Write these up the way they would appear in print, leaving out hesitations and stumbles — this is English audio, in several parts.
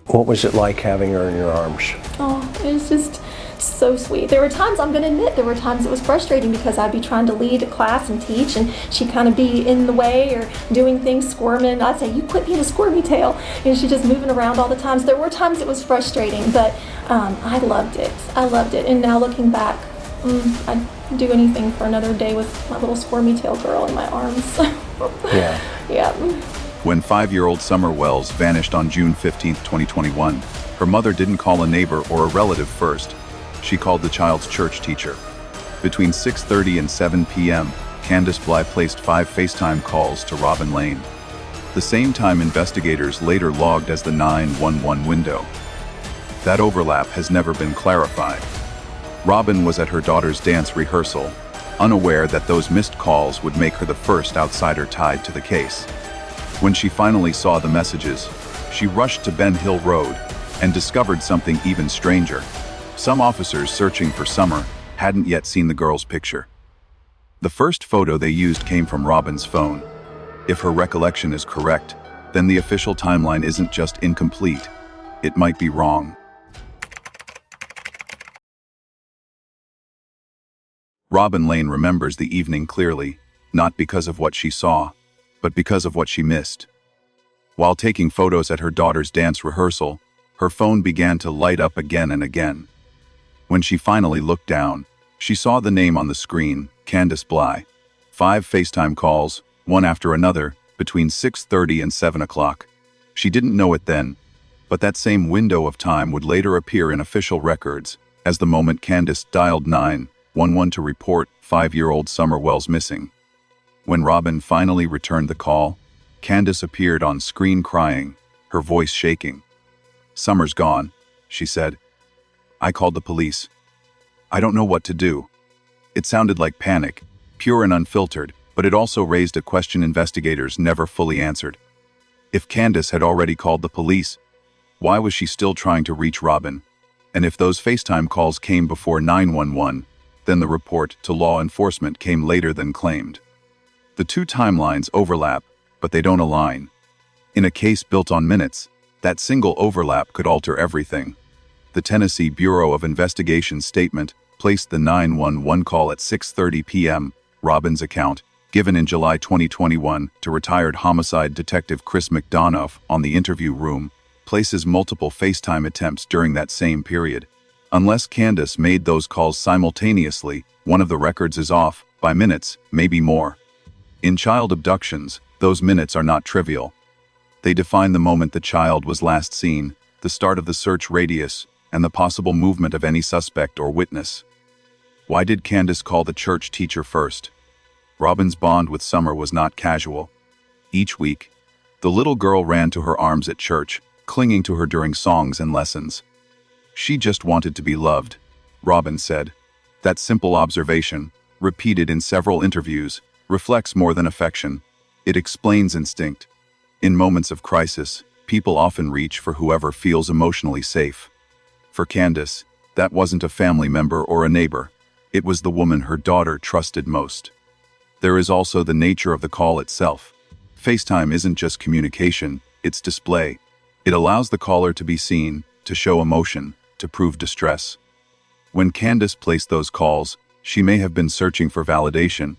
What was it like having her in your arms? Oh, it was just so sweet. There were times, I'm going to admit, there were times it was frustrating because I'd be trying to lead a class and teach, and she'd kind of be in the way or doing things, squirming. I'd say, "You quit being a squirmy tail." And she's just moving around all the time. So there were times it was frustrating, but I loved it. I loved it. And now looking back, I'd do anything for another day with my little squirmy tail girl in my arms. Yeah. Yeah. When 5-year-old Summer Wells vanished on June 15, 2021, her mother didn't call a neighbor or a relative first. She called the child's church teacher. Between 6:30 and 7 p.m., Candace Bly placed 5 FaceTime calls to Robin Lane. The same time investigators later logged as the 911 window. That overlap has never been clarified. Robin was at her daughter's dance rehearsal, unaware that those missed calls would make her the first outsider tied to the case. When she finally saw the messages, she rushed to Ben Hill Road and discovered something even stranger. Some officers searching for Summer hadn't yet seen the girl's picture. The first photo they used came from Robin's phone. If her recollection is correct, then the official timeline isn't just incomplete, it might be wrong. Robin Lane remembers the evening clearly, not because of what she saw, but because of what she missed. While taking photos at her daughter's dance rehearsal, her phone began to light up again and again. When she finally looked down, she saw the name on the screen, Candace Bly. 5 FaceTime calls, one after another, between 6:30 and 7 o'clock. She didn't know it then, but that same window of time would later appear in official records as the moment Candace dialed 911 to report 5-year-old Summer Wells missing. When Robin finally returned the call, Candace appeared on screen crying, her voice shaking. "Summer's gone," she said. "I called the police. I don't know what to do." It sounded like panic, pure and unfiltered, but it also raised a question investigators never fully answered. If Candace had already called the police, why was she still trying to reach Robin? And if those FaceTime calls came before 911, then the report to law enforcement came later than claimed. The two timelines overlap, but they don't align. In a case built on minutes, that single overlap could alter everything. The Tennessee Bureau of Investigation's statement placed the 911 call at 6:30 p.m., Robin's account, given in July 2021 to retired homicide detective Chris McDonough on the interview room, places multiple FaceTime attempts during that same period. Unless Candace made those calls simultaneously, one of the records is off, by minutes, maybe more. In child abductions, those minutes are not trivial. They define the moment the child was last seen, the start of the search radius, and the possible movement of any suspect or witness. Why did Candace call the church teacher first? Robin's bond with Summer was not casual. Each week, the little girl ran to her arms at church, clinging to her during songs and lessons. She just wanted to be loved, Robin said. That simple observation, repeated in several interviews, reflects more than affection. It explains instinct. In moments of crisis, people often reach for whoever feels emotionally safe. For Candace, that wasn't a family member or a neighbor. It was the woman her daughter trusted most. There is also the nature of the call itself. FaceTime isn't just communication, it's display. It allows the caller to be seen, to show emotion, to prove distress. When Candace placed those calls, she may have been searching for validation,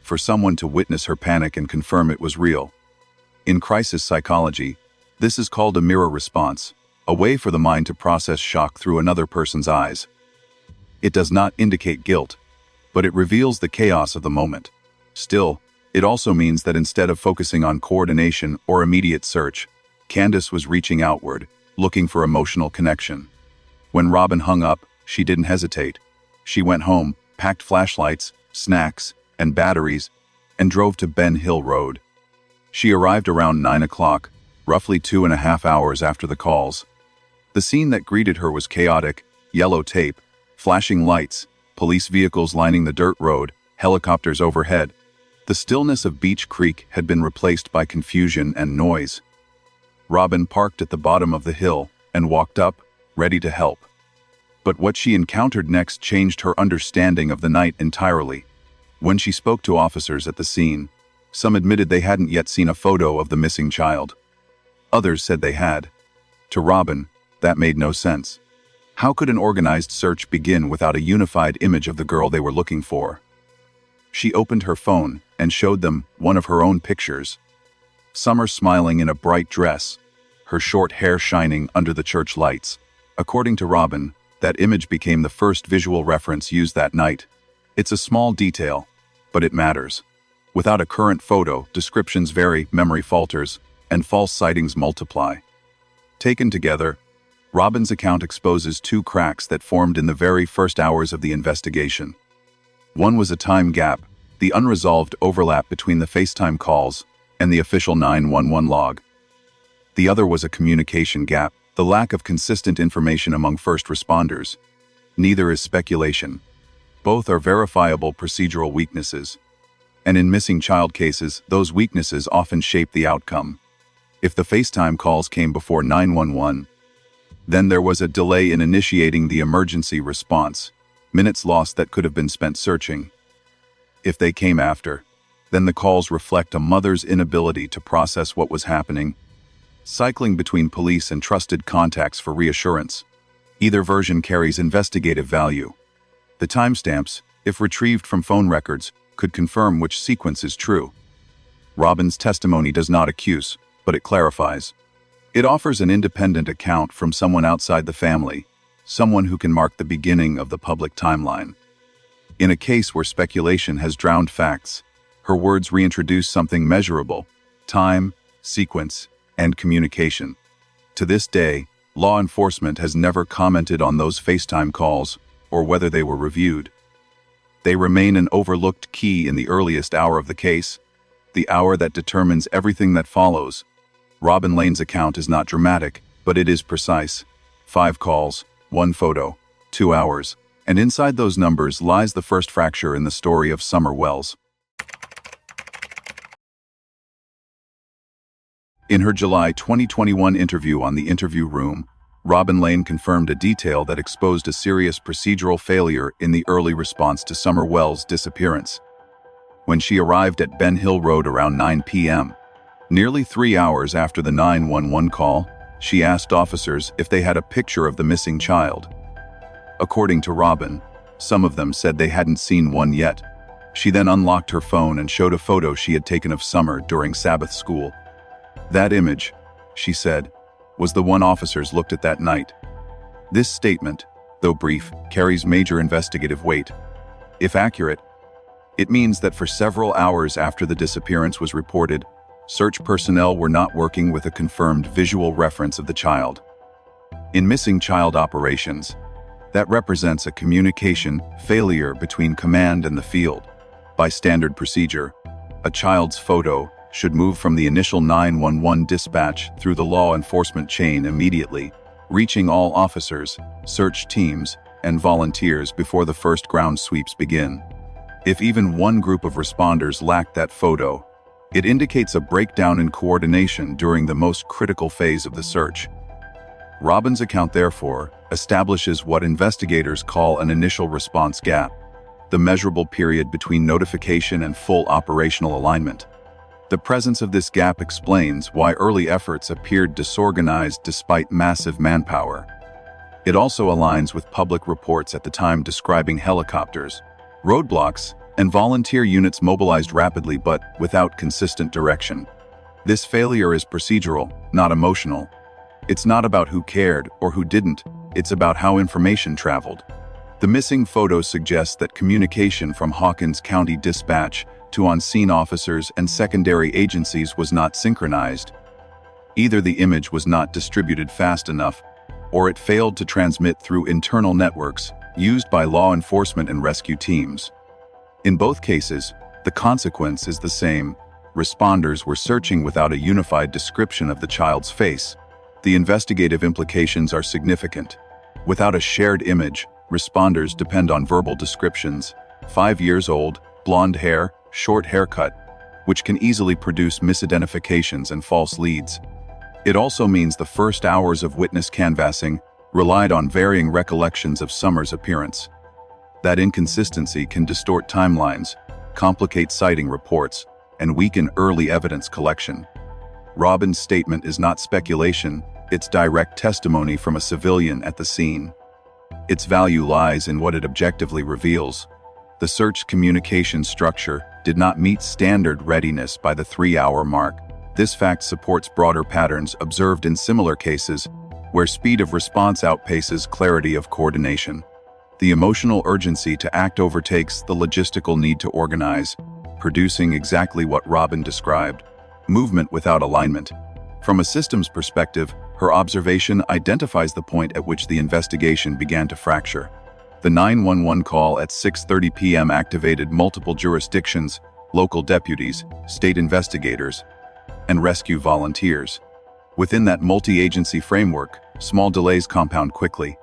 for someone to witness her panic and confirm it was real. In crisis psychology, this is called a mirror response, a way for the mind to process shock through another person's eyes. It does not indicate guilt, but it reveals the chaos of the moment. Still, it also means that instead of focusing on coordination or immediate search, Candace was reaching outward, looking for emotional connection. When Robin hung up, she didn't hesitate. She went home, packed flashlights, snacks, and batteries, and drove to Ben Hill Road. She arrived around 9 o'clock, roughly 2.5 hours after the calls. The scene that greeted her was chaotic: yellow tape, flashing lights, police vehicles lining the dirt road, helicopters overhead. The stillness of Beach Creek had been replaced by confusion and noise. Robin parked at the bottom of the hill and walked up, ready to help. But what she encountered next changed her understanding of the night entirely. When she spoke to officers at the scene, some admitted they hadn't yet seen a photo of the missing child. Others said they had. To Robin, that made no sense. How could an organized search begin without a unified image of the girl they were looking for? She opened her phone and showed them one of her own pictures. Summer smiling in a bright dress, her short hair shining under the church lights. According to Robin, that image became the first visual reference used that night. It's a small detail, but it matters. Without a current photo, descriptions vary, memory falters, and false sightings multiply. Taken together, Robin's account exposes two cracks that formed in the very first hours of the investigation. One was a time gap, the unresolved overlap between the FaceTime calls and the official 911 log. The other was a communication gap, the lack of consistent information among first responders. Neither is speculation. Both are verifiable procedural weaknesses. And in missing child cases, those weaknesses often shape the outcome. If the FaceTime calls came before 911, then there was a delay in initiating the emergency response, minutes lost that could have been spent searching. If they came after, then the calls reflect a mother's inability to process what was happening, cycling between police and trusted contacts for reassurance. Either version carries investigative value. The timestamps, if retrieved from phone records, could confirm which sequence is true. Robin's testimony does not accuse, but it clarifies. It offers an independent account from someone outside the family, someone who can mark the beginning of the public timeline. In a case where speculation has drowned facts, her words reintroduce something measurable: time, sequence, and communication. To this day, law enforcement has never commented on those FaceTime calls or whether they were reviewed. They remain an overlooked key in the earliest hour of the case, the hour that determines everything that follows. Robin Lane's account is not dramatic, but it is precise. 5 calls, 1 photo, 2 hours, and inside those numbers lies the first fracture in the story of Summer Wells. In her July 2021 interview on The Interview Room, Robin Lane confirmed a detail that exposed a serious procedural failure in the early response to Summer Wells' disappearance. When she arrived at Ben Hill Road around 9 p.m., nearly 3 hours after the 911 call, she asked officers if they had a picture of the missing child. According to Robin, some of them said they hadn't seen one yet. She then unlocked her phone and showed a photo she had taken of Summer during Sabbath school. That image, she said, was the one officers looked at that night. This statement, though brief, carries major investigative weight. If accurate, it means that for several hours after the disappearance was reported, search personnel were not working with a confirmed visual reference of the child. In missing child operations, that represents a communication failure between command and the field. By standard procedure, a child's photo should move from the initial 911 dispatch through the law enforcement chain immediately, reaching all officers, search teams, and volunteers before the first ground sweeps begin. If even one group of responders lacked that photo, it indicates a breakdown in coordination during the most critical phase of the search. Robin's account, therefore, establishes what investigators call an initial response gap, the measurable period between notification and full operational alignment. The presence of this gap explains why early efforts appeared disorganized despite massive manpower. It also aligns with public reports at the time describing helicopters, roadblocks, and volunteer units mobilized rapidly but without consistent direction. This failure is procedural, not emotional. It's not about who cared or who didn't, it's about how information traveled. The missing photo suggests that communication from Hawkins County Dispatch to on-scene officers and secondary agencies was not synchronized. Either the image was not distributed fast enough, or it failed to transmit through internal networks used by law enforcement and rescue teams. In both cases, the consequence is the same. Responders were searching without a unified description of the child's face. The investigative implications are significant. Without a shared image, responders depend on verbal descriptions. 5 years old, blonde hair, short haircut, which can easily produce misidentifications and false leads. It also means the first hours of witness canvassing relied on varying recollections of Summer's appearance. That inconsistency can distort timelines, complicate sighting reports, and weaken early evidence collection. Robin's statement is not speculation, it's direct testimony from a civilian at the scene. Its value lies in what it objectively reveals. The search communication structure did not meet standard readiness by the 3-hour mark. This fact supports broader patterns observed in similar cases where speed of response outpaces clarity of coordination. The emotional urgency to act overtakes the logistical need to organize, producing exactly what Robin described: movement without alignment. From a systems perspective, her observation identifies the point at which the investigation began to fracture. The 911 call at 6:30 p.m. activated multiple jurisdictions, local deputies, state investigators, and rescue volunteers. Within that multi-agency framework, small delays compound quickly.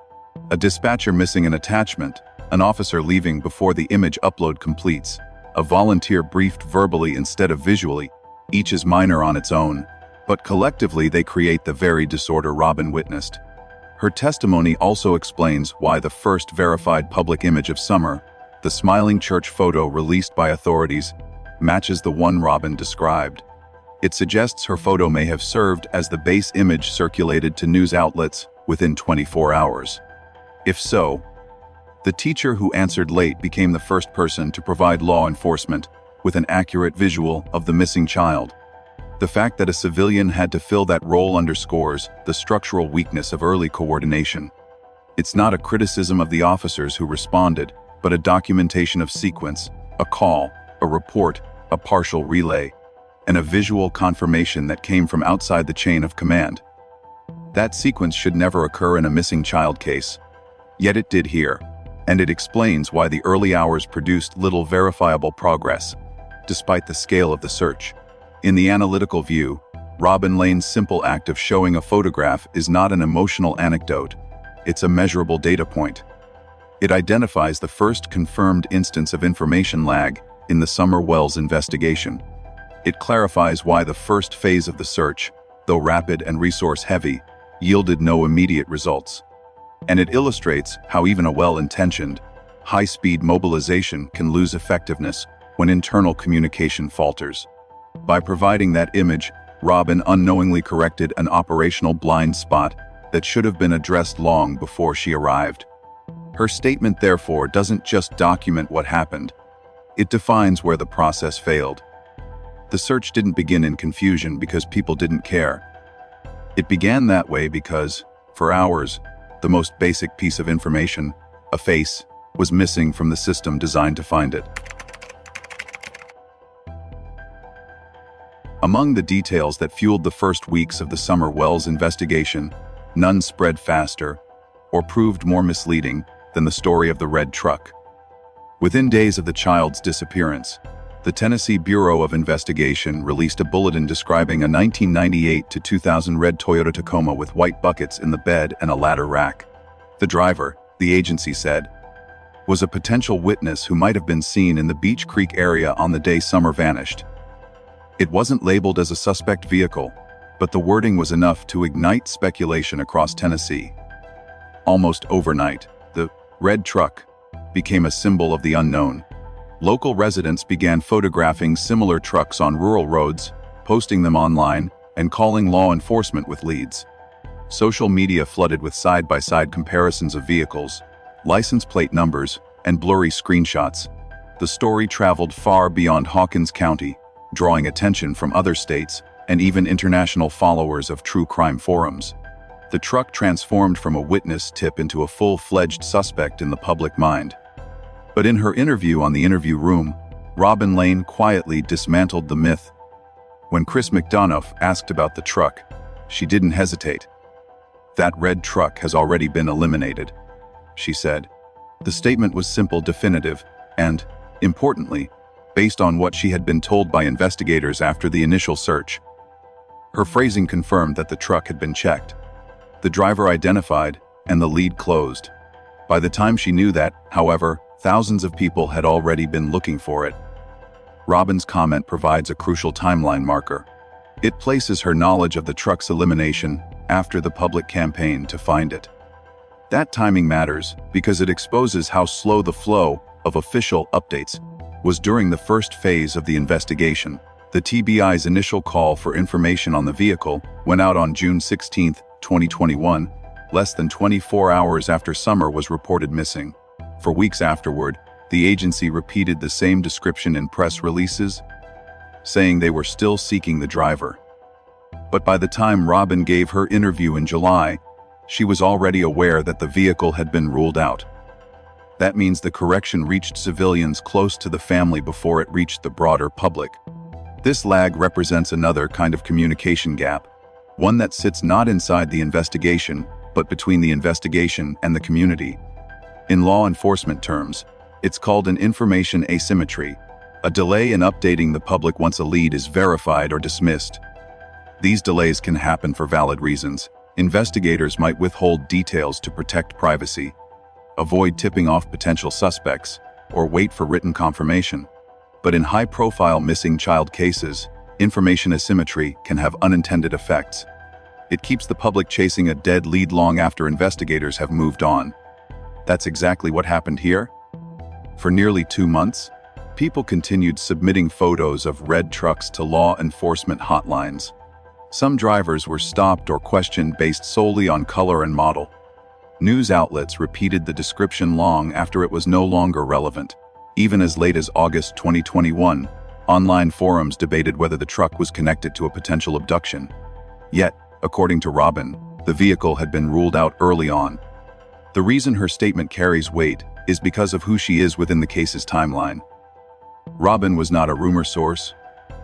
A dispatcher missing an attachment, an officer leaving before the image upload completes, a volunteer briefed verbally instead of visually, each is minor on its own, but collectively they create the very disorder Robin witnessed. Her testimony also explains why the first verified public image of Summer, the smiling church photo released by authorities, matches the one Robin described. It suggests her photo may have served as the base image circulated to news outlets within 24 hours. If so, the teacher who answered late became the first person to provide law enforcement with an accurate visual of the missing child. The fact that a civilian had to fill that role underscores the structural weakness of early coordination. It's not a criticism of the officers who responded, but a documentation of sequence, a call, a report, a partial relay, and a visual confirmation that came from outside the chain of command. That sequence should never occur in a missing child case. Yet it did here, and it explains why the early hours produced little verifiable progress, despite the scale of the search. In the analytical view, Robin Lane's simple act of showing a photograph is not an emotional anecdote, it's a measurable data point. It identifies the first confirmed instance of information lag in the Summer Wells investigation. It clarifies why the first phase of the search, though rapid and resource-heavy, yielded no immediate results. And it illustrates how even a well-intentioned, high-speed mobilization can lose effectiveness when internal communication falters. By providing that image, Robin unknowingly corrected an operational blind spot that should have been addressed long before she arrived. Her statement, therefore, doesn't just document what happened, it defines where the process failed. The search didn't begin in confusion because people didn't care. It began that way because, for hours, the most basic piece of information, a face, was missing from the system designed to find it. Among the details that fueled the first weeks of the Summer Wells investigation, none spread faster or proved more misleading than the story of the red truck. Within days of the child's disappearance, the Tennessee Bureau of Investigation released a bulletin describing a 1998 to 2000 red Toyota Tacoma with white buckets in the bed and a ladder rack. The driver, the agency said, was a potential witness who might have been seen in the Beach Creek area on the day Summer vanished. It wasn't labeled as a suspect vehicle, but the wording was enough to ignite speculation across Tennessee. Almost overnight, the red truck became a symbol of the unknown. Local residents began photographing similar trucks on rural roads, posting them online, and calling law enforcement with leads. Social media flooded with side-by-side comparisons of vehicles, license plate numbers, and blurry screenshots. The story traveled far beyond Hawkins County, drawing attention from other states and even international followers of true crime forums. The truck transformed from a witness tip into a full-fledged suspect in the public mind. But in her interview on The Interview Room, Robin Lane quietly dismantled the myth. When Chris McDonough asked about the truck, she didn't hesitate. "That red truck has already been eliminated," she said. The statement was simple, definitive, and, importantly, based on what she had been told by investigators after the initial search. Her phrasing confirmed that the truck had been checked, the driver identified, and the lead closed. By the time she knew that, however, thousands of people had already been looking for it. Robin's comment provides a crucial timeline marker. It places her knowledge of the truck's elimination after the public campaign to find it. That timing matters because it exposes how slow the flow of official updates was during the first phase of the investigation. The TBI's initial call for information on the vehicle went out on June 16, 2021, less than 24 hours after Summer was reported missing. For weeks afterward, the agency repeated the same description in press releases, saying they were still seeking the driver. But by the time Robin gave her interview in July, she was already aware that the vehicle had been ruled out. That means the correction reached civilians close to the family before it reached the broader public. This lag represents another kind of communication gap, one that sits not inside the investigation, but between the investigation and the community. In law enforcement terms, it's called an information asymmetry, a delay in updating the public once a lead is verified or dismissed. These delays can happen for valid reasons. Investigators might withhold details to protect privacy, avoid tipping off potential suspects, or wait for written confirmation. But in high-profile missing child cases, information asymmetry can have unintended effects. It keeps the public chasing a dead lead long after investigators have moved on. That's exactly what happened here. For nearly 2 months, people continued submitting photos of red trucks to law enforcement hotlines. Some drivers were stopped or questioned based solely on color and model. News outlets repeated the description long after it was no longer relevant. Even as late as August 2021, online forums debated whether the truck was connected to a potential abduction. Yet, according to Robin, the vehicle had been ruled out early on. The reason her statement carries weight is because of who she is within the case's timeline. Robin was not a rumor source.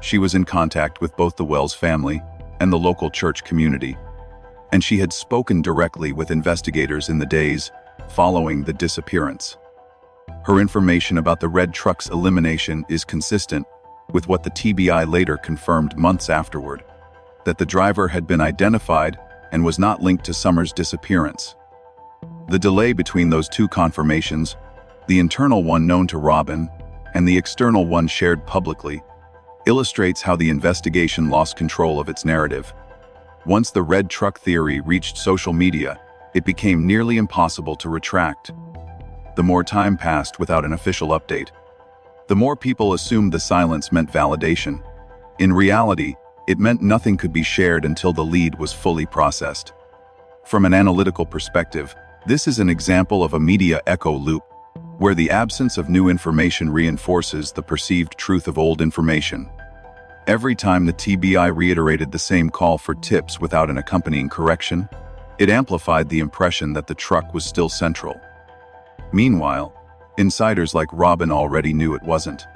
She was in contact with both the Wells family and the local church community, and she had spoken directly with investigators in the days following the disappearance. Her information about the red truck's elimination is consistent with what the TBI later confirmed months afterward, that the driver had been identified and was not linked to Summer's disappearance. The delay between those two confirmations, the internal one known to Robin and the external one shared publicly, illustrates how the investigation lost control of its narrative. Once the red truck theory reached social media, it became nearly impossible to retract. The more time passed without an official update, the more people assumed the silence meant validation. In reality, it meant nothing could be shared until the lead was fully processed. From an analytical perspective, this is an example of a media echo loop, where the absence of new information reinforces the perceived truth of old information. Every time the TBI reiterated the same call for tips without an accompanying correction, it amplified the impression that the truck was still central. Meanwhile, insiders like Robin already knew it wasn't.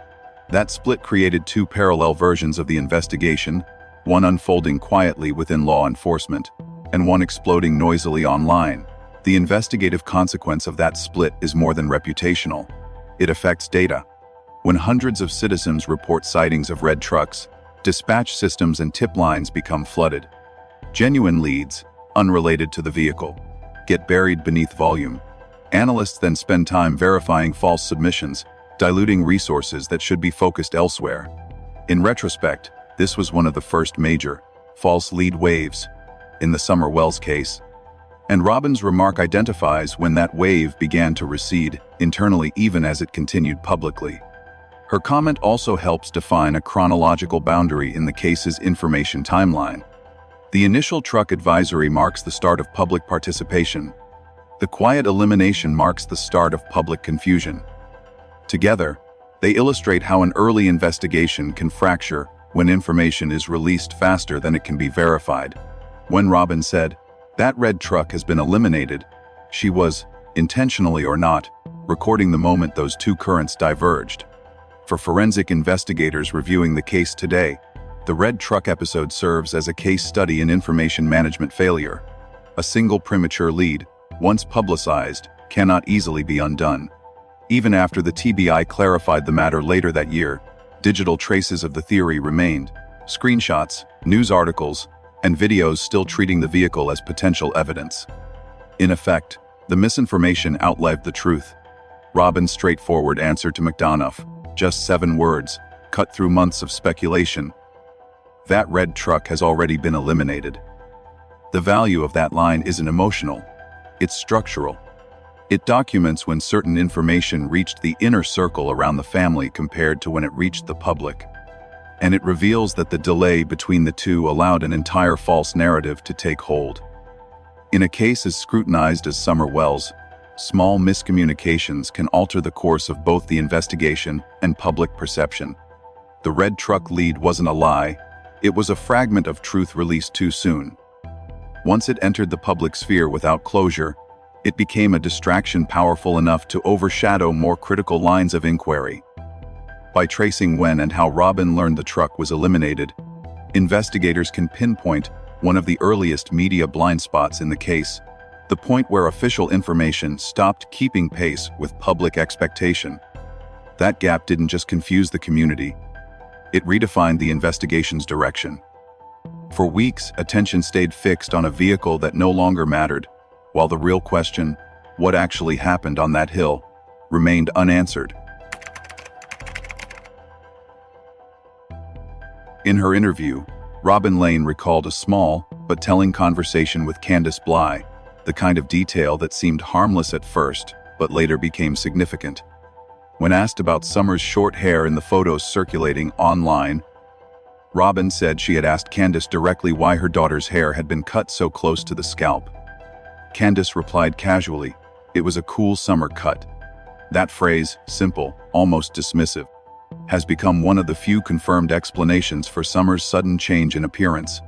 That split created two parallel versions of the investigation, one unfolding quietly within law enforcement, and one exploding noisily online. The investigative consequence of that split is more than reputational. It affects data. When hundreds of citizens report sightings of red trucks, dispatch systems and tip lines become flooded. Genuine leads, unrelated to the vehicle, get buried beneath volume. Analysts then spend time verifying false submissions, diluting resources that should be focused elsewhere. In retrospect, this was one of the first major, false lead waves in the Summer Wells case. And Robin's remark identifies when that wave began to recede internally even as it continued publicly. Her comment also helps define a chronological boundary in the case's information timeline. The initial truck advisory marks the start of public participation. The quiet elimination marks the start of public confusion. Together, they illustrate how an early investigation can fracture when information is released faster than it can be verified. When Robin said, "That red truck has been eliminated," she was, intentionally or not, recording the moment those two currents diverged. For forensic investigators reviewing the case today, the red truck episode serves as a case study in information management failure. A single premature lead, once publicized, cannot easily be undone. Even after the TBI clarified the matter later that year, digital traces of the theory remained, screenshots, news articles, and videos still treating the vehicle as potential evidence. In effect, the misinformation outlived the truth. Robin's straightforward answer to McDonough, just 7 words, cut through months of speculation. That red truck has already been eliminated. The value of that line isn't emotional, it's structural. It documents when certain information reached the inner circle around the family compared to when it reached the public. And it reveals that the delay between the two allowed an entire false narrative to take hold. In a case as scrutinized as Summer Wells, small miscommunications can alter the course of both the investigation and public perception. The red truck lead wasn't a lie, it was a fragment of truth released too soon. Once it entered the public sphere without closure, it became a distraction powerful enough to overshadow more critical lines of inquiry. By tracing when and how Robin learned the truck was eliminated, investigators can pinpoint one of the earliest media blind spots in the case, the point where official information stopped keeping pace with public expectation. That gap didn't just confuse the community, it redefined the investigation's direction. For weeks, attention stayed fixed on a vehicle that no longer mattered, while the real question, what actually happened on that hill, remained unanswered. In her interview, Robin Lane recalled a small but telling conversation with Candace Bly, the kind of detail that seemed harmless at first but later became significant. When asked about Summer's short hair in the photos circulating online, Robin said she had asked Candace directly why her daughter's hair had been cut so close to the scalp. Candace replied casually, "It was a cool summer cut." That phrase, simple, almost dismissive, has become one of the few confirmed explanations for Summer's sudden change in appearance.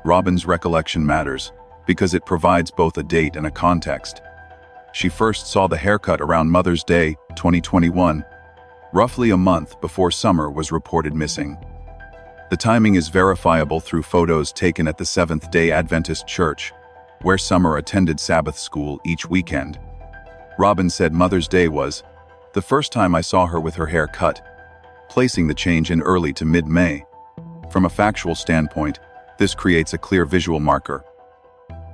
Robin's recollection matters, because it provides both a date and a context. She first saw the haircut around Mother's Day, 2021, roughly a month before Summer was reported missing. The timing is verifiable through photos taken at the Seventh-day Adventist Church, where Summer attended Sabbath school each weekend. Robin said Mother's Day was the first time I saw her with her hair cut, placing the change in early to mid-May. From a factual standpoint, this creates a clear visual marker.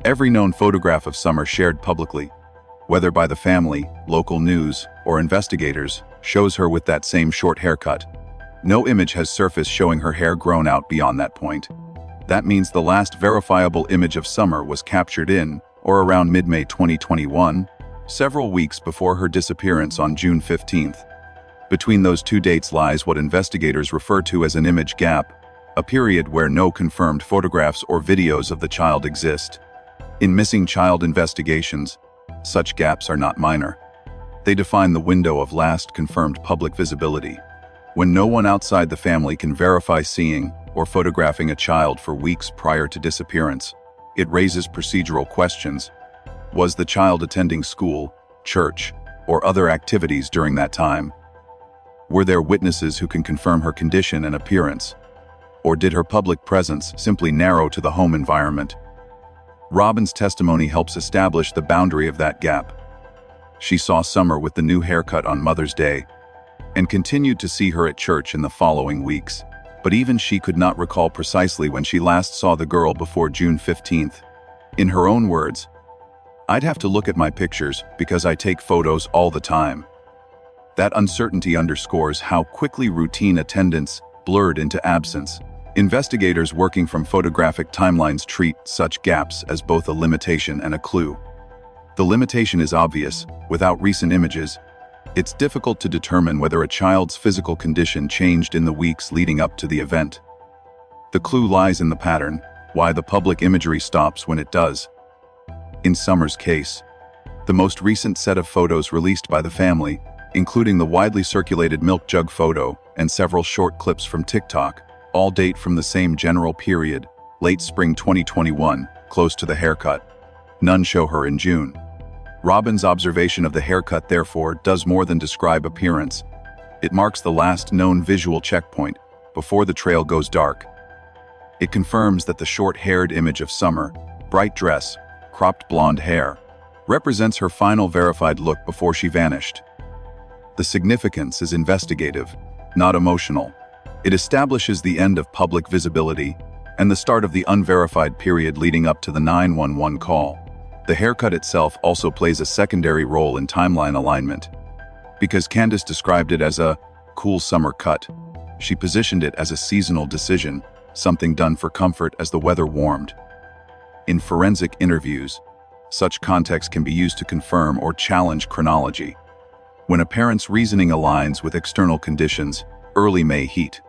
Every known photograph of Summer shared publicly, whether by the family, local news, or investigators, shows her with that same short haircut. No image has surfaced showing her hair grown out beyond that point. That means the last verifiable image of Summer was captured in, or around mid-May 2021, several weeks before her disappearance on June 15th. Between those two dates lies what investigators refer to as an image gap, a period where no confirmed photographs or videos of the child exist. In missing child investigations, such gaps are not minor. They define the window of last confirmed public visibility. When no one outside the family can verify seeing or photographing a child for weeks prior to disappearance, it raises procedural questions. Was the child attending school, church, or other activities during that time? Were there witnesses who can confirm her condition and appearance? Or did her public presence simply narrow to the home environment? Robin's testimony helps establish the boundary of that gap. She saw Summer with the new haircut on Mother's Day, and continued to see her at church in the following weeks. But even she could not recall precisely when she last saw the girl before June 15th. In her own words, "I'd have to look at my pictures because I take photos all the time." That uncertainty underscores how quickly routine attendance blurred into absence. Investigators working from photographic timelines treat such gaps as both a limitation and a clue. The limitation is obvious. Without recent images, it's difficult to determine whether a child's physical condition changed in the weeks leading up to the event. The clue lies in the pattern, why the public imagery stops when it does. In Summer's case, the most recent set of photos released by the family, including the widely circulated milk jug photo and several short clips from TikTok, all date from the same general period, late spring 2021, close to the haircut. None show her in June. Robin's observation of the haircut, therefore, does more than describe appearance. It marks the last known visual checkpoint before the trail goes dark. It confirms that the short-haired image of Summer, bright dress, cropped blonde hair, represents her final verified look before she vanished. The significance is investigative, not emotional. It establishes the end of public visibility and the start of the unverified period leading up to the 911 call. The haircut itself also plays a secondary role in timeline alignment. Because Candace described it as a cool summer cut, she positioned it as a seasonal decision, something done for comfort as the weather warmed. In forensic interviews, such context can be used to confirm or challenge chronology. When a parent's reasoning aligns with external conditions, early May heat.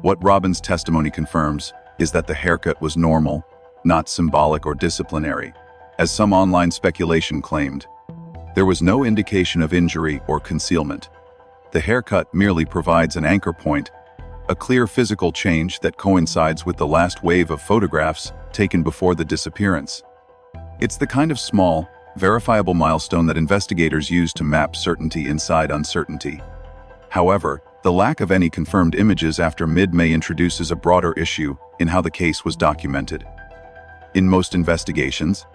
What Robin's testimony confirms is that the haircut was normal, not symbolic or disciplinary. as some online speculation claimed. There was no indication of injury or concealment. The haircut merely provides an anchor point, a clear physical change that coincides with the last wave of photographs taken before the disappearance. It's the kind of small, verifiable milestone that investigators use to map certainty inside uncertainty. However, the lack of any confirmed images after mid-May introduces a broader issue in how the case was documented. In most investigations,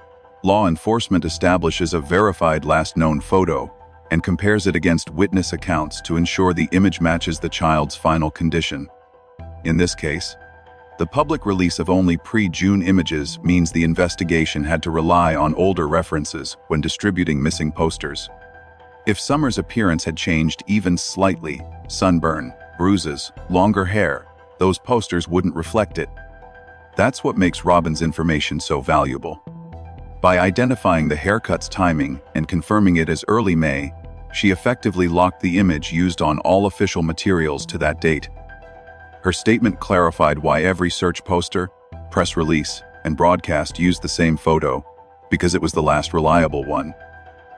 law enforcement establishes a verified last known photo and compares it against witness accounts to ensure the image matches the child's final condition. In this case, the public release of only pre-June images means the investigation had to rely on older references when distributing missing posters. If Summer's appearance had changed even slightly, sunburn, bruises, longer hair, those posters wouldn't reflect it. That's what makes Robin's information so valuable. By identifying the haircut's timing and confirming it as early May, she effectively locked the image used on all official materials to that date. Her statement clarified why every search poster, press release, and broadcast used the same photo, because it was the last reliable one.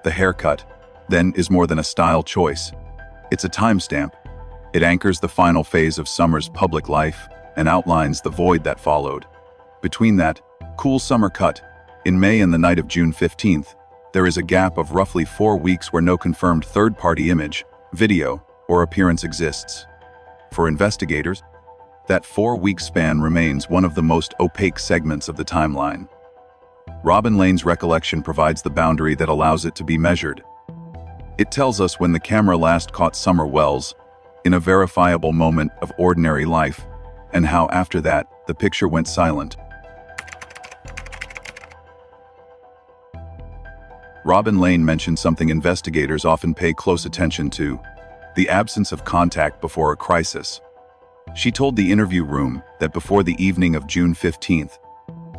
The haircut, then, is more than a style choice. It's a timestamp. It anchors the final phase of Summer's public life and outlines the void that followed. Between that cool summer cut in May and the night of June 15th, there is a gap of roughly 4 weeks where no confirmed third-party image, video, or appearance exists. For investigators, that 4-week span remains one of the most opaque segments of the timeline. Robin Lane's recollection provides the boundary that allows it to be measured. It tells us when the camera last caught Summer Wells, in a verifiable moment of ordinary life, and how after that, the picture went silent. Robin Lane mentioned something investigators often pay close attention to: the absence of contact before a crisis. She told the interview room that before the evening of June 15th,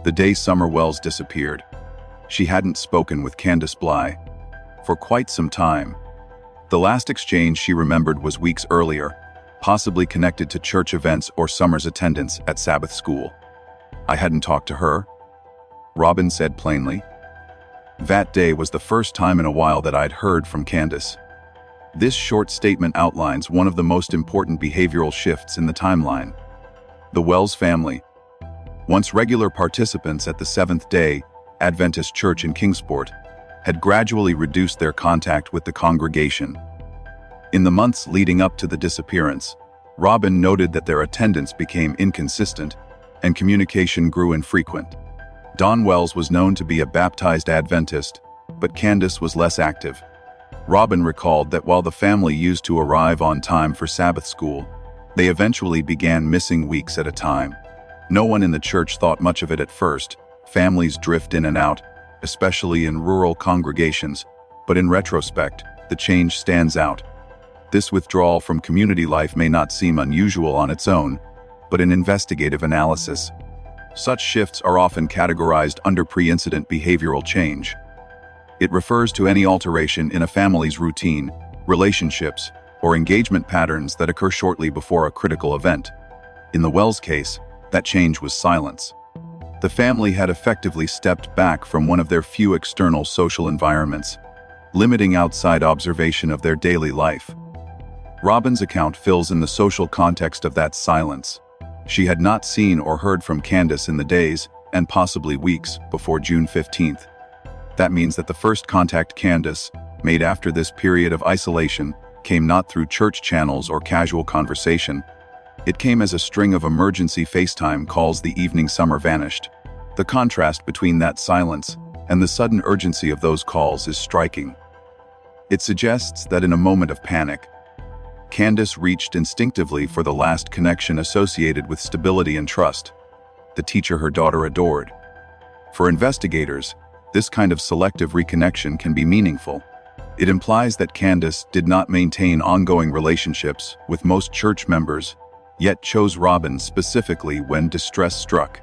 the day Summer Wells disappeared, she hadn't spoken with Candace Bly for quite some time. The last exchange she remembered was weeks earlier, possibly connected to church events or Summer's attendance at Sabbath school. "I hadn't talked to her," Robin said plainly. "That day was the first time in a while that I'd heard from Candace." This short statement outlines one of the most important behavioral shifts in the timeline. The Wells family, once regular participants at the Seventh-day Adventist Church in Kingsport, had gradually reduced their contact with the congregation. In the months leading up to the disappearance, Robin noted that their attendance became inconsistent and communication grew infrequent. Don Wells was known to be a baptized Adventist, but Candace was less active. Robin recalled that while the family used to arrive on time for Sabbath school, they eventually began missing weeks at a time. No one in the church thought much of it at first. Families drift in and out, especially in rural congregations, but in retrospect, the change stands out. This withdrawal from community life may not seem unusual on its own, but in investigative analysis, such shifts are often categorized under pre-incident behavioral change. It refers to any alteration in a family's routine, relationships, or engagement patterns that occur shortly before a critical event. In the Wells case, that change was silence. The family had effectively stepped back from one of their few external social environments, limiting outside observation of their daily life. Robin's account fills in the social context of that silence. She had not seen or heard from Candace in the days, and possibly weeks, before June 15th. That means that the first contact Candace made after this period of isolation came not through church channels or casual conversation. It came as a string of emergency FaceTime calls the evening Summer vanished. The contrast between that silence and the sudden urgency of those calls is striking. It suggests that in a moment of panic, Candace reached instinctively for the last connection associated with stability and trust, the teacher her daughter adored. For investigators, this kind of selective reconnection can be meaningful. It implies that Candace did not maintain ongoing relationships with most church members, yet chose Robin specifically when distress struck.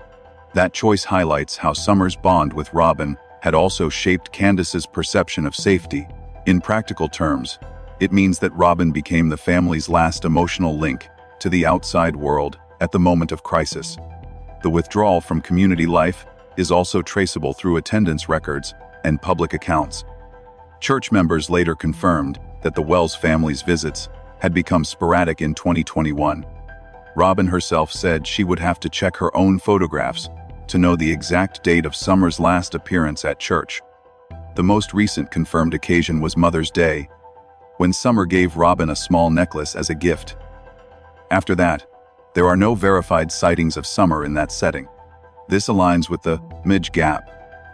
That choice highlights how Summer's bond with Robin had also shaped Candace's perception of safety. In practical terms, it means that Robin became the family's last emotional link to the outside world at the moment of crisis. The withdrawal from community life is also traceable through attendance records and public accounts. Church members later confirmed that the Wells family's visits had become sporadic in 2021. Robin herself said she would have to check her own photographs to know the exact date of Summer's last appearance at church. The most recent confirmed occasion was Mother's Day, when Summer gave Robin a small necklace as a gift. After that, there are no verified sightings of Summer in that setting. This aligns with the Midge gap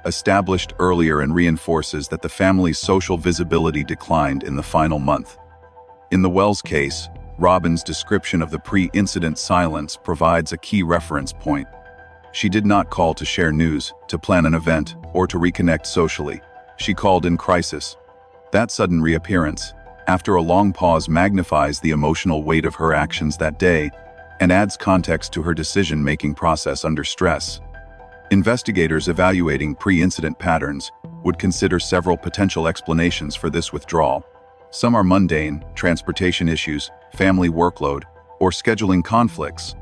established earlier and reinforces that the family's social visibility declined in the final month. In the Wells case, Robin's description of the pre-incident silence provides a key reference point. She did not call to share news, to plan an event, or to reconnect socially. She called in crisis. That sudden reappearance, after a long pause, magnifies the emotional weight of her actions that day and adds context to her decision-making process under stress. Investigators evaluating pre-incident patterns would consider several potential explanations for this withdrawal. Some are mundane, transportation issues, family workload, or scheduling conflicts.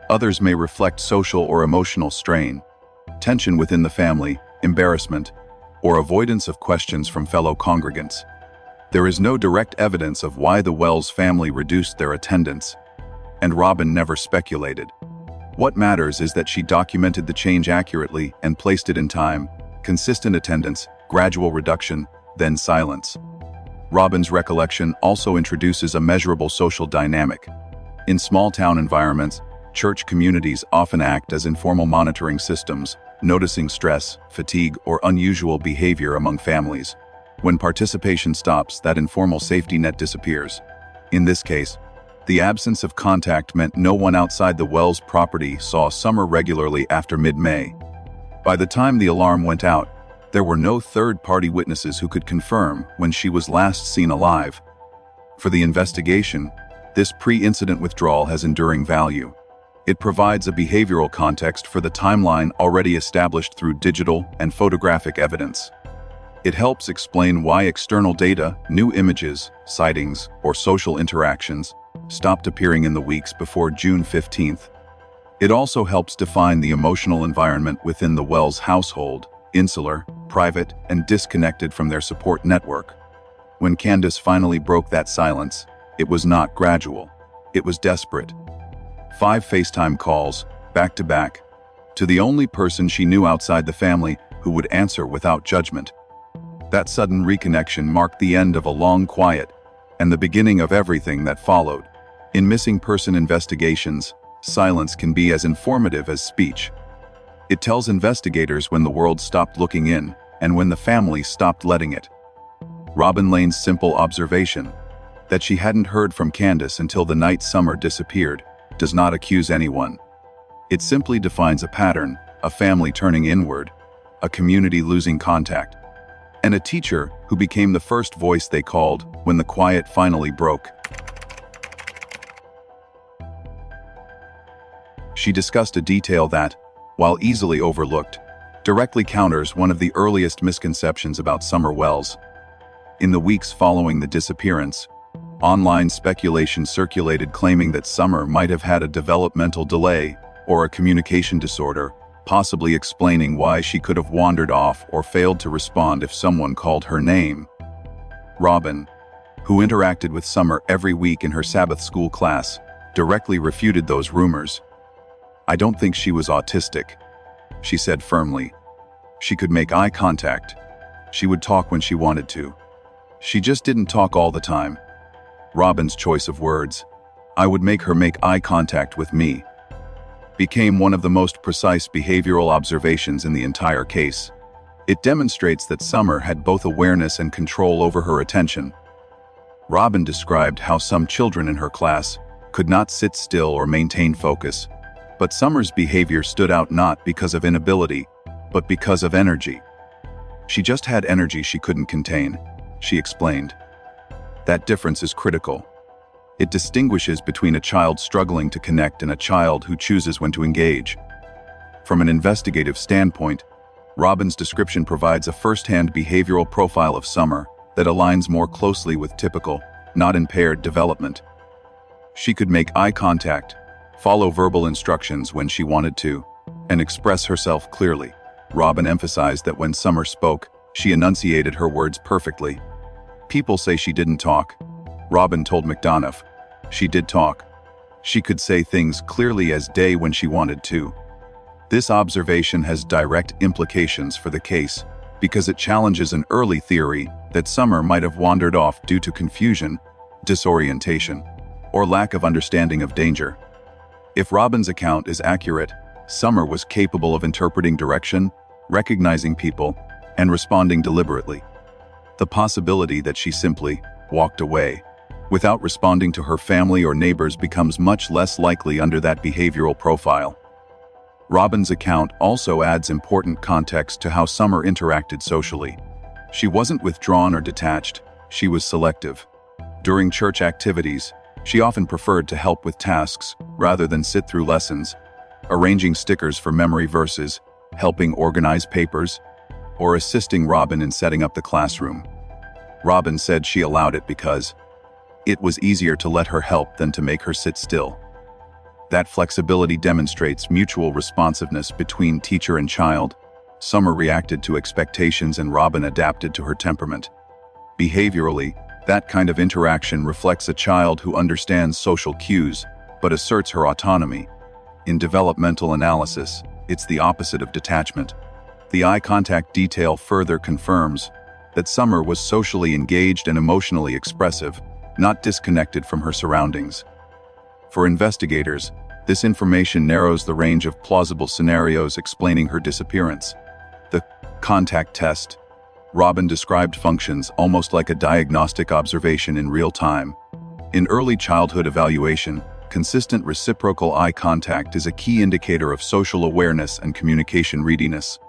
Others may reflect social or emotional strain, tension within the family, embarrassment, or avoidance of questions from fellow congregants. There is no direct evidence of why the Wells family reduced their attendance, and Robin never speculated. What matters is that she documented the change accurately and placed it in time: consistent attendance, gradual reduction, then silence. Robin's recollection also introduces a measurable social dynamic. In small-town environments, church communities often act as informal monitoring systems, noticing stress, fatigue, or unusual behavior among families. When participation stops, that informal safety net disappears. In this case, the absence of contact meant no one outside the Wells property saw Summer regularly after mid-May. By the time the alarm went out, there were no third-party witnesses who could confirm when she was last seen alive. For the investigation, this pre-incident withdrawal has enduring value. It provides a behavioral context for the timeline already established through digital and photographic evidence. It helps explain why external data, new images, sightings, or social interactions stopped appearing in the weeks before June 15th. It also helps define the emotional environment within the Wells household: insular, private, and disconnected from their support network. When Candace finally broke that silence, it was not gradual. It was desperate. 5 FaceTime calls, back to back, to the only person she knew outside the family who would answer without judgment. That sudden reconnection marked the end of a long quiet and the beginning of everything that followed. In missing person investigations, silence can be as informative as speech. It tells investigators when the world stopped looking in and when the family stopped letting it. Robin Lane's simple observation, that she hadn't heard from Candace until the night Summer disappeared, does not accuse anyone. It simply defines a pattern: a family turning inward, a community losing contact, and a teacher who became the first voice they called when the quiet finally broke. She discussed a detail that, while easily overlooked, directly counters one of the earliest misconceptions about Summer Wells. In the weeks following the disappearance, online speculation circulated claiming that Summer might have had a developmental delay or a communication disorder, possibly explaining why she could have wandered off or failed to respond if someone called her name. Robin, who interacted with Summer every week in her Sabbath school class, directly refuted those rumors. "I don't think she was autistic," she said firmly. "She could make eye contact. She would talk when she wanted to. She just didn't talk all the time." Robin's choice of words, "I would make her make eye contact with me," became one of the most precise behavioral observations in the entire case. It demonstrates that Summer had both awareness and control over her attention. Robin described how some children in her class could not sit still or maintain focus, but Summer's behavior stood out not because of inability, but because of energy. "She just had energy she couldn't contain," she explained. That difference is critical. It distinguishes between a child struggling to connect and a child who chooses when to engage. From an investigative standpoint, Robin's description provides a first-hand behavioral profile of Summer that aligns more closely with typical, not impaired development. She could make eye contact, follow verbal instructions when she wanted to, and express herself clearly. Robin emphasized that when Summer spoke, she enunciated her words perfectly. People say she didn't talk. Robin told McDonough. She did talk. She could say things clearly as day when she wanted to. This observation has direct implications for the case because it challenges an early theory that Summer might have wandered off due to confusion, disorientation, or lack of understanding of danger. If Robin's account is accurate, Summer was capable of interpreting direction, recognizing people, and responding deliberately. The possibility that she simply walked away without responding to her family or neighbors becomes much less likely under that behavioral profile. Robin's account also adds important context to how Summer interacted socially. She wasn't withdrawn or detached, she was selective. During church activities, she often preferred to help with tasks rather than sit through lessons, arranging stickers for memory verses, helping organize papers, or assisting Robin in setting up the classroom. Robin said she allowed it because it was easier to let her help than to make her sit still. That flexibility demonstrates mutual responsiveness between teacher and child. Summer reacted to expectations and Robin adapted to her temperament. Behaviorally, that kind of interaction reflects a child who understands social cues, but asserts her autonomy. In developmental analysis, it's the opposite of detachment. The eye contact detail further confirms that Summer was socially engaged and emotionally expressive, not disconnected from her surroundings. For investigators, this information narrows the range of plausible scenarios explaining her disappearance. The contact test. Robin described functions almost like a diagnostic observation in real time. In early childhood evaluation, consistent reciprocal eye contact is a key indicator of social awareness and communication readiness.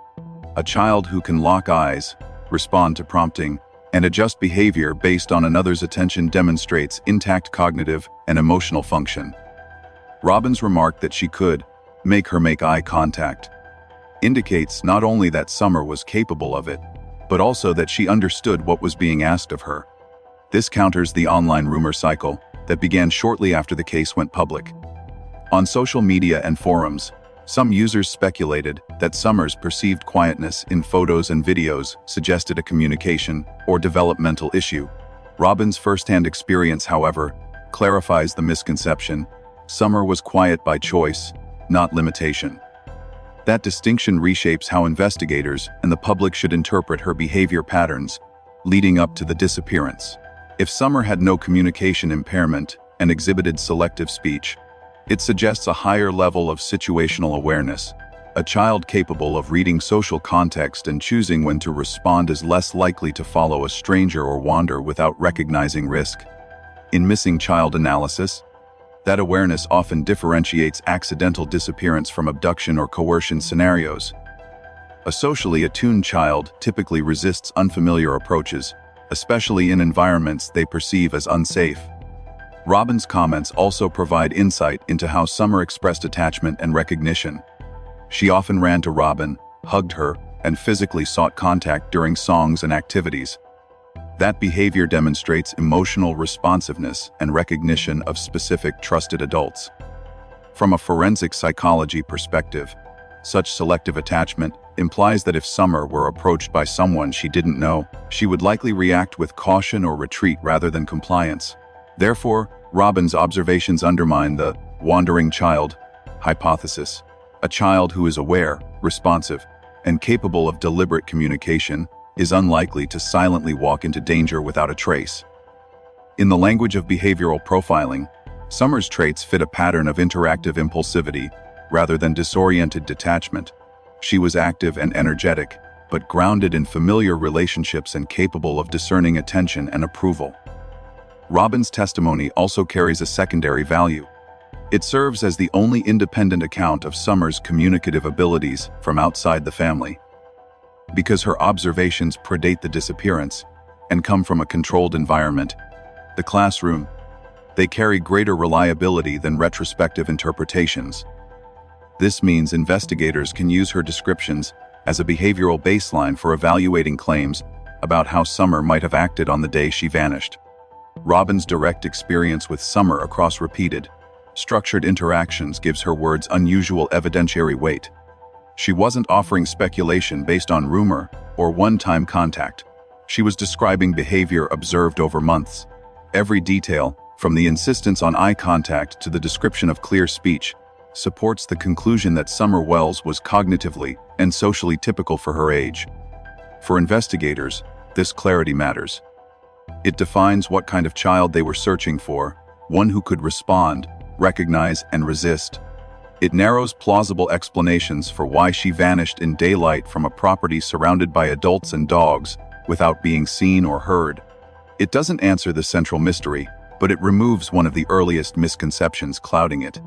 A child who can lock eyes, respond to prompting, and adjust behavior based on another's attention demonstrates intact cognitive and emotional function. Robin's remark that she could make her make eye contact indicates not only that Summer was capable of it, but also that she understood what was being asked of her. This counters the online rumor cycle that began shortly after the case went public. On social media and forums, some users speculated that Summer's perceived quietness in photos and videos suggested a communication or developmental issue. Robin's firsthand experience, however, clarifies the misconception. Summer was quiet by choice, not limitation. That distinction reshapes how investigators and the public should interpret her behavior patterns leading up to the disappearance. If Summer had no communication impairment and exhibited selective speech, it suggests a higher level of situational awareness. A child capable of reading social context and choosing when to respond is less likely to follow a stranger or wander without recognizing risk. In missing child analysis, that awareness often differentiates accidental disappearance from abduction or coercion scenarios. A socially attuned child typically resists unfamiliar approaches, especially in environments they perceive as unsafe. Robin's comments also provide insight into how Summer expressed attachment and recognition. She often ran to Robin, hugged her, and physically sought contact during songs and activities. That behavior demonstrates emotional responsiveness and recognition of specific trusted adults. From a forensic psychology perspective, such selective attachment implies that if Summer were approached by someone she didn't know, she would likely react with caution or retreat rather than compliance. Therefore, Robin's observations undermine the wandering child hypothesis. A child who is aware, responsive, and capable of deliberate communication is unlikely to silently walk into danger without a trace. In the language of behavioral profiling, Summer's traits fit a pattern of interactive impulsivity rather than disoriented detachment. She was active and energetic, but grounded in familiar relationships and capable of discerning attention and approval. Robin's testimony also carries a secondary value. It serves as the only independent account of Summer's communicative abilities from outside the family. Because her observations predate the disappearance and come from a controlled environment, the classroom, they carry greater reliability than retrospective interpretations. This means investigators can use her descriptions as a behavioral baseline for evaluating claims about how Summer might have acted on the day she vanished. Robin's direct experience with Summer across repeated, structured interactions gives her words unusual evidentiary weight. She wasn't offering speculation based on rumor or one-time contact. She was describing behavior observed over months. Every detail, from the insistence on eye contact to the description of clear speech, supports the conclusion that Summer Wells was cognitively and socially typical for her age. For investigators, this clarity matters. It defines what kind of child they were searching for, one who could respond, recognize, and resist. It narrows plausible explanations for why she vanished in daylight from a property surrounded by adults and dogs without being seen or heard. It doesn't answer the central mystery, but it removes one of the earliest misconceptions clouding it.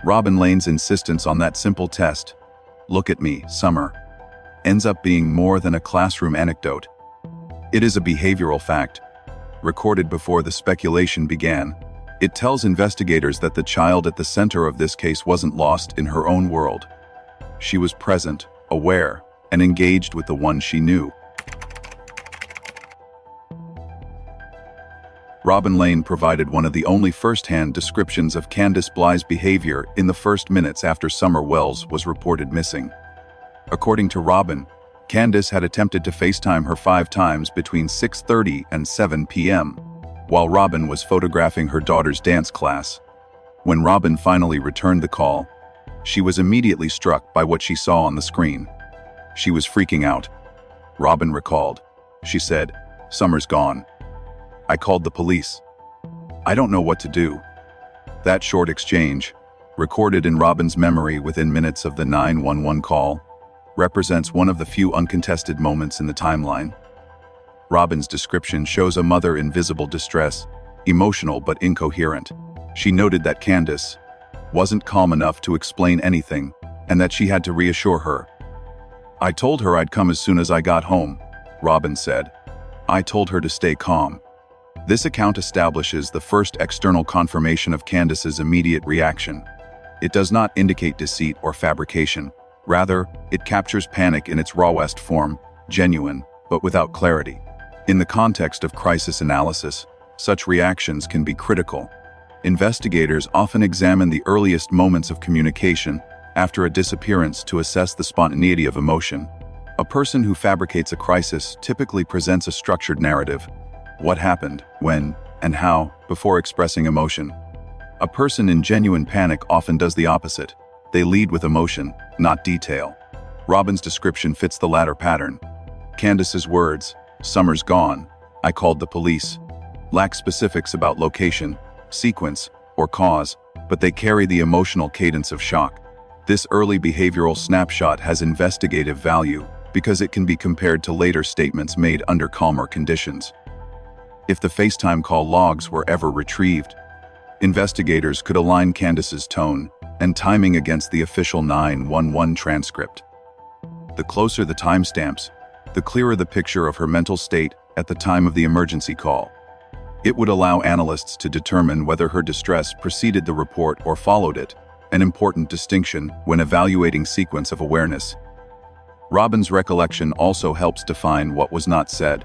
Robin Lane's insistence on that simple test, "Look at me, Summer," ends up being more than a classroom anecdote. It is a behavioral fact, recorded before the speculation began. It tells investigators that the child at the center of this case wasn't lost in her own world. She was present, aware, and engaged with the one she knew. Robin Lane provided one of the only first-hand descriptions of Candace Bly's behavior in the first minutes after Summer Wells was reported missing. According to Robin, Candace had attempted to FaceTime her 5 times between 6:30 and 7 p.m., while Robin was photographing her daughter's dance class. When Robin finally returned the call, she was immediately struck by what she saw on the screen. She was freaking out. Robin recalled. She said, "Summer's gone. I called the police. I don't know what to do." That short exchange, recorded in Robin's memory within minutes of the 911 call, represents one of the few uncontested moments in the timeline. Robin's description shows a mother in visible distress, emotional but incoherent. She noted that Candace wasn't calm enough to explain anything, and that she had to reassure her. "I told her I'd come as soon as I got home," Robin said. "I told her to stay calm." This account establishes the first external confirmation of Candace's immediate reaction. It does not indicate deceit or fabrication. Rather, it captures panic in its rawest form, genuine, but without clarity. In the context of crisis analysis, such reactions can be critical. Investigators often examine the earliest moments of communication after a disappearance to assess the spontaneity of emotion. A person who fabricates a crisis typically presents a structured narrative: what happened, when, and how, before expressing emotion. A person in genuine panic often does the opposite. They lead with emotion, not detail. Robin's description fits the latter pattern. Candace's words, "Summer's gone, I called the police," lack specifics about location, sequence, or cause, but they carry the emotional cadence of shock. This early behavioral snapshot has investigative value because it can be compared to later statements made under calmer conditions. If the FaceTime call logs were ever retrieved, investigators could align Candace's tone and timing against the official 911 transcript. The closer the timestamps, the clearer the picture of her mental state at the time of the emergency call. It would allow analysts to determine whether her distress preceded the report or followed it, an important distinction when evaluating sequence of awareness. Robin's recollection also helps define what was not said.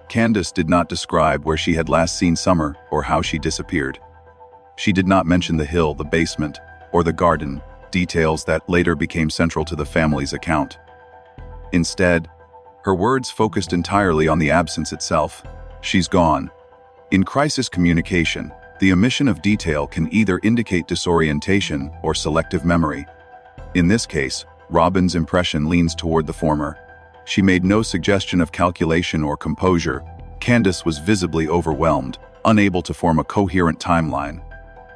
Candace did not describe where she had last seen Summer or how she disappeared. She did not mention the hill, the basement, or the garden, details that later became central to the family's account. Instead, her words focused entirely on the absence itself. She's gone. In crisis communication, the omission of detail can either indicate disorientation or selective memory. In this case, Robin's impression leans toward the former. She made no suggestion of calculation or composure. Candace was visibly overwhelmed, unable to form a coherent timeline.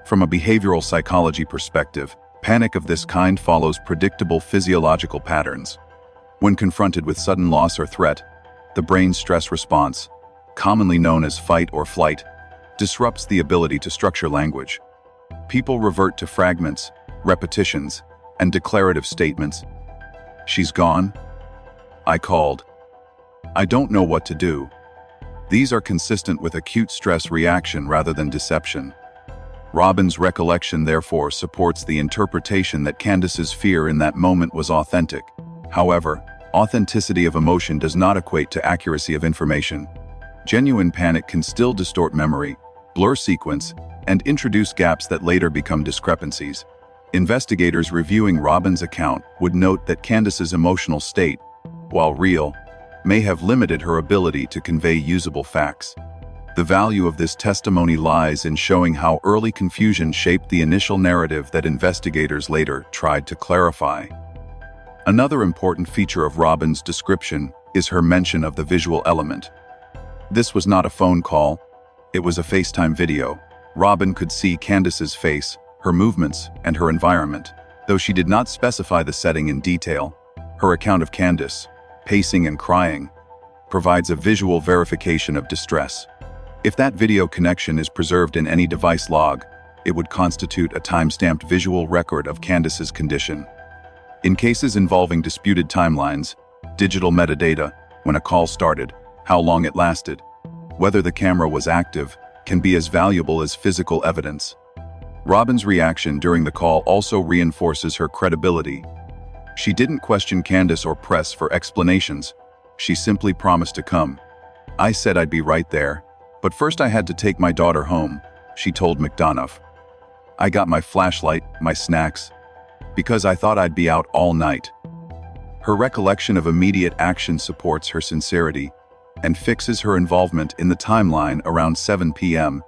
From a behavioral psychology perspective, panic of this kind follows predictable physiological patterns. When confronted with sudden loss or threat, the brain's stress response, commonly known as fight or flight, disrupts the ability to structure language. People revert to fragments, repetitions, and declarative statements. "She's gone. I called. I don't know what to do." These are consistent with acute stress reaction rather than deception. Robin's recollection therefore supports the interpretation that Candace's fear in that moment was authentic. However, authenticity of emotion does not equate to accuracy of information. Genuine panic can still distort memory, blur sequence, and introduce gaps that later become discrepancies. Investigators reviewing Robin's account would note that Candace's emotional state, while real, may have limited her ability to convey usable facts. The value of this testimony lies in showing how early confusion shaped the initial narrative that investigators later tried to clarify. Another important feature of Robin's description is her mention of the visual element. This was not a phone call, it was a FaceTime video. Robin could see Candace's face, her movements, and her environment. Though she did not specify the setting in detail, her account of Candace, pacing and crying, provides a visual verification of distress. If that video connection is preserved in any device log, it would constitute a time-stamped visual record of Candace's condition. In cases involving disputed timelines, digital metadata, when a call started, how long it lasted, whether the camera was active, can be as valuable as physical evidence. Robin's reaction during the call also reinforces her credibility. She didn't question Candace or press for explanations. She simply promised to come. "I said I'd be right there, but first I had to take my daughter home," she told McDonough. "I got my flashlight, my snacks, because I thought I'd be out all night." Her recollection of immediate action supports her sincerity and fixes her involvement in the timeline around 7 p.m.,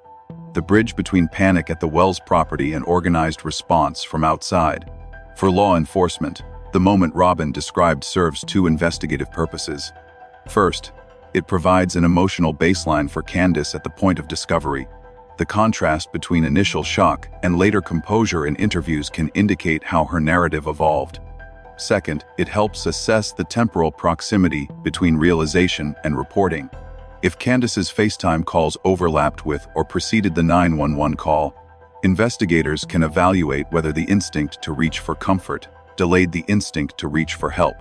the bridge between panic at the Wells property and organized response from outside. For law enforcement, the moment Robin described serves two investigative purposes. First, it provides an emotional baseline for Candace at the point of discovery. The contrast between initial shock and later composure in interviews can indicate how her narrative evolved. Second, it helps assess the temporal proximity between realization and reporting. If Candace's FaceTime calls overlapped with or preceded the 911 call, investigators can evaluate whether the instinct to reach for comfort delayed the instinct to reach for help.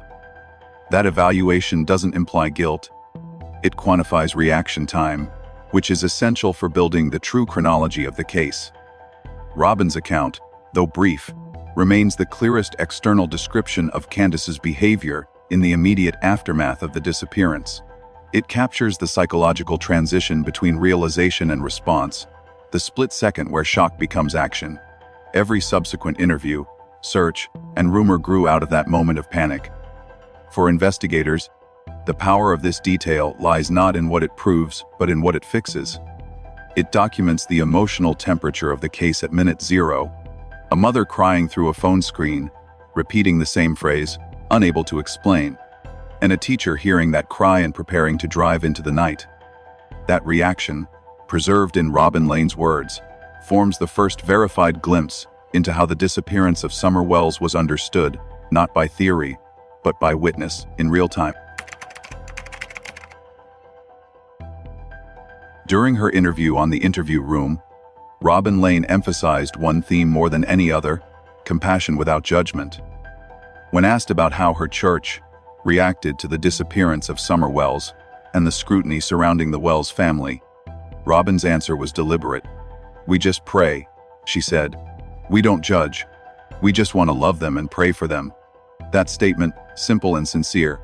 That evaluation doesn't imply guilt. It quantifies reaction time, which is essential for building the true chronology of the case. Robin's account, though brief, remains the clearest external description of Candace's behavior in the immediate aftermath of the disappearance. It captures the psychological transition between realization and response, the split second where shock becomes action. Every subsequent interview, search, and rumor grew out of that moment of panic. For investigators, the power of this detail lies not in what it proves, but in what it fixes. It documents the emotional temperature of the case at minute zero, a mother crying through a phone screen, repeating the same phrase, unable to explain, and a teacher hearing that cry and preparing to drive into the night. That reaction, preserved in Robin Lane's words, forms the first verified glimpse into how the disappearance of Summer Wells was understood, not by theory, but by witness, in real time. During her interview on the interview room, Robin Lane emphasized one theme more than any other: compassion without judgment. When asked about how her church reacted to the disappearance of Summer Wells and the scrutiny surrounding the Wells family, Robin's answer was deliberate. "We just pray," she said. "We don't judge. We just want to love them and pray for them." That statement, simple and sincere,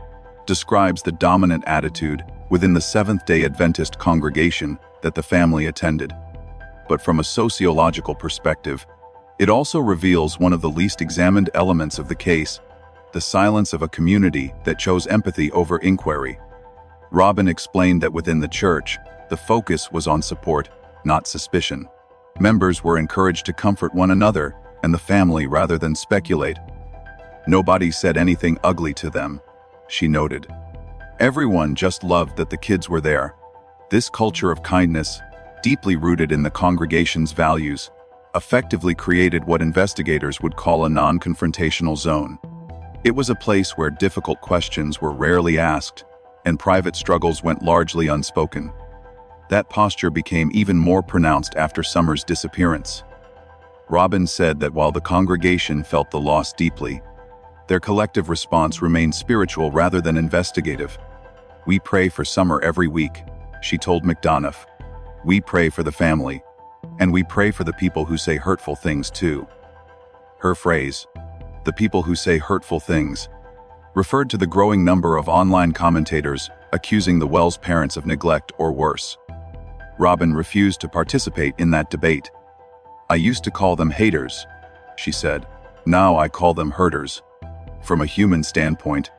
describes the dominant attitude within the Seventh-day Adventist congregation that the family attended. But from a sociological perspective, it also reveals one of the least examined elements of the case: the silence of a community that chose empathy over inquiry. Robin explained that within the church, the focus was on support, not suspicion. Members were encouraged to comfort one another and the family rather than speculate. "Nobody said anything ugly to them," she noted. "Everyone just loved that the kids were there." This culture of kindness, deeply rooted in the congregation's values, effectively created what investigators would call a non-confrontational zone. It was a place where difficult questions were rarely asked, and private struggles went largely unspoken. That posture became even more pronounced after Summer's disappearance. Robin said that while the congregation felt the loss deeply, their collective response remained spiritual rather than investigative. "We pray for Summer every week," she told McDonough. "We pray for the family, and we pray for the people who say hurtful things too." Her phrase, "the people who say hurtful things," referred to the growing number of online commentators accusing the Wells parents of neglect or worse. Robin refused to participate in that debate. "I used to call them haters," she said. Now I call them herders. From a human standpoint,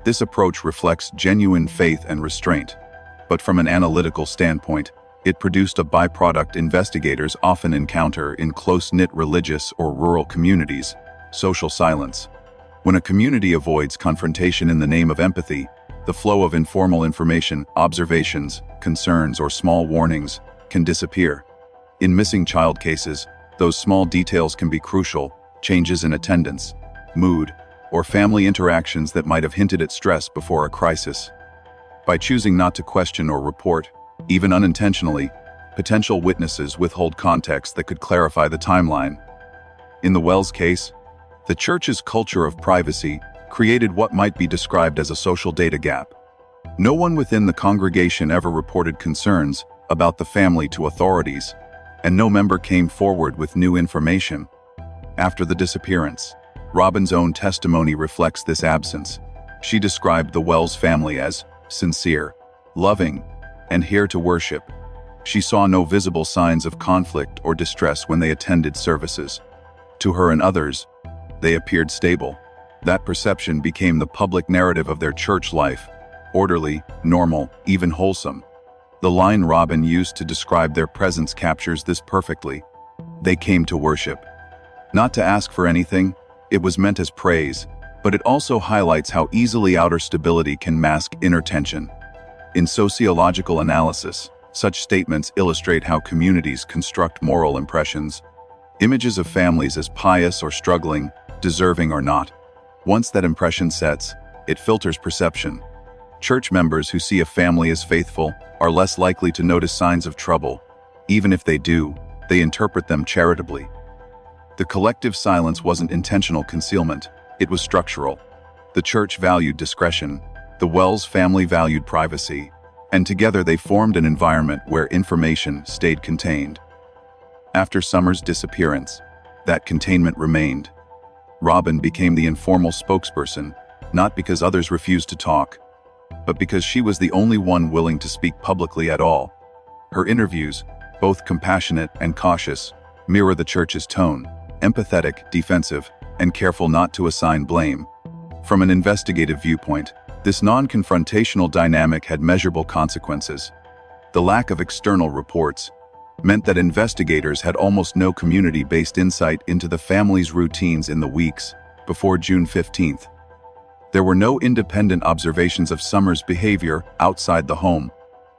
this approach reflects genuine faith and restraint. But from an analytical standpoint, it produced a byproduct investigators often encounter in close-knit religious or rural communities: social silence. When a community avoids confrontation in the name of empathy, the flow of informal information, observations, concerns, or small warnings can disappear. In missing child cases, those small details can be crucial: changes in attendance, mood, or family interactions that might have hinted at stress before a crisis. By choosing not to question or report, even unintentionally, potential witnesses withhold context that could clarify the timeline. In the Wells case, the church's culture of privacy created what might be described as a social data gap. No one within the congregation ever reported concerns about the family to authorities, and no member came forward with new information. After the disappearance, Robin's own testimony reflects this absence. She described the Wells family as sincere, loving, and here to worship. She saw no visible signs of conflict or distress when they attended services. To her and others, they appeared stable. That perception became the public narrative of their church life: orderly, normal, even wholesome. The line Robin used to describe their presence captures this perfectly. They came to worship. Not to ask for anything, it was meant as praise, but it also highlights how easily outer stability can mask inner tension. In sociological analysis, such statements illustrate how communities construct moral impressions. Images of families as pious or struggling, deserving or not. Once that impression sets, it filters perception. Church members who see a family as faithful are less likely to notice signs of trouble. Even if they do, they interpret them charitably. The collective silence wasn't intentional concealment, it was structural. The church valued discretion, the Wells family valued privacy, and together they formed an environment where information stayed contained. After Summer's disappearance, that containment remained. Robin became the informal spokesperson, not because others refused to talk, but because she was the only one willing to speak publicly at all. Her interviews, both compassionate and cautious, mirror the church's tone: empathetic, defensive, and careful not to assign blame. From an investigative viewpoint, this non-confrontational dynamic had measurable consequences. The lack of external reports meant that investigators had almost no community-based insight into the family's routines in the weeks before June 15th. There were no independent observations of Summer's behavior outside the home,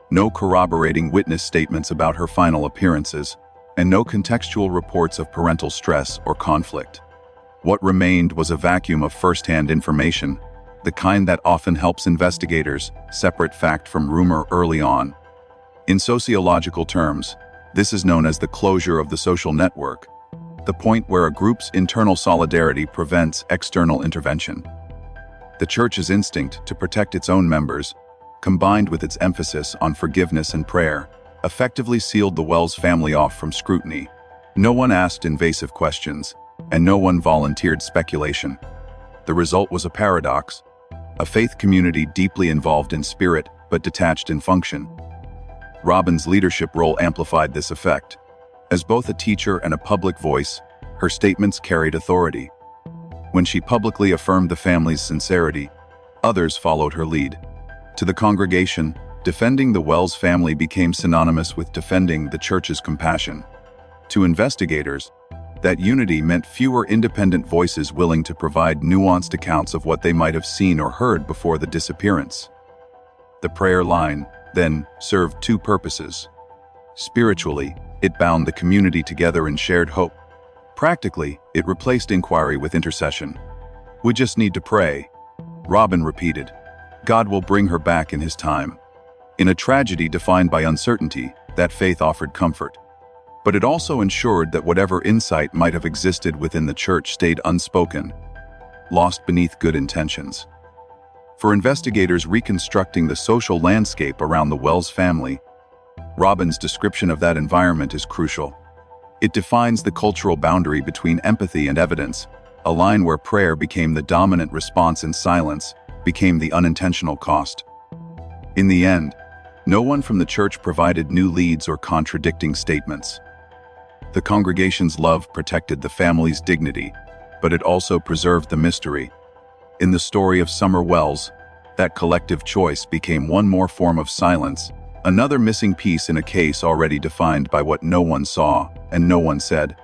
no corroborating witness statements about her final appearances, and no contextual reports of parental stress or conflict. What remained was a vacuum of first-hand information, the kind that often helps investigators separate fact from rumor early on. In sociological terms, this is known as the closure of the social network, the point where a group's internal solidarity prevents external intervention. The church's instinct to protect its own members, combined with its emphasis on forgiveness and prayer, effectively sealed the Wells family off from scrutiny. No one asked invasive questions, and no one volunteered speculation. The result was a paradox: a faith community deeply involved in spirit but detached in function. Robin's leadership role amplified this effect. As both a teacher and a public voice, her statements carried authority. When she publicly affirmed the family's sincerity, others followed her lead. To the congregation, defending the Wells family became synonymous with defending the church's compassion. To investigators, that unity meant fewer independent voices willing to provide nuanced accounts of what they might have seen or heard before the disappearance. The prayer line, then, served two purposes. Spiritually, it bound the community together in shared hope. Practically, it replaced inquiry with intercession. "We just need to pray," Robin repeated. "God will bring her back in His time." In a tragedy defined by uncertainty, that faith offered comfort. But it also ensured that whatever insight might have existed within the church stayed unspoken, lost beneath good intentions. For investigators reconstructing the social landscape around the Wells family, Robin's description of that environment is crucial. It defines the cultural boundary between empathy and evidence, a line where prayer became the dominant response and silence became the unintentional cost. In the end, no one from the church provided new leads or contradicting statements. The congregation's love protected the family's dignity, but it also preserved the mystery. In the story of Summer Wells, that collective choice became one more form of silence, another missing piece in a case already defined by what no one saw and no one said.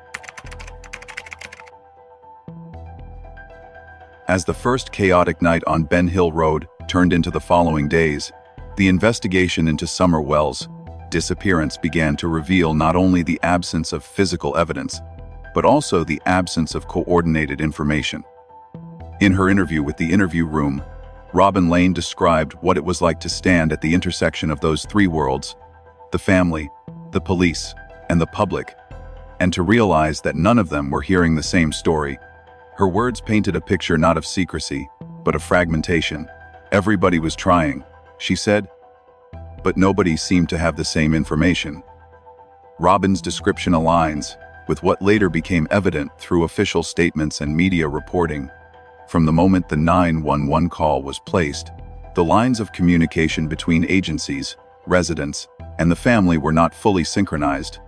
As the first chaotic night on Ben Hill Road turned into the following days, the investigation into Summer Wells' disappearance began to reveal not only the absence of physical evidence, but also the absence of coordinated information. In her interview with The Interview Room, Robin Lane described what it was like to stand at the intersection of those three worlds, the family, the police, and the public, and to realize that none of them were hearing the same story. Her words painted a picture not of secrecy, but of fragmentation. Everybody was trying, she said, but nobody seemed to have the same information. Robin's description aligns with what later became evident through official statements and media reporting. From the moment the 911 call was placed, the lines of communication between agencies, residents, and the family were not fully synchronized.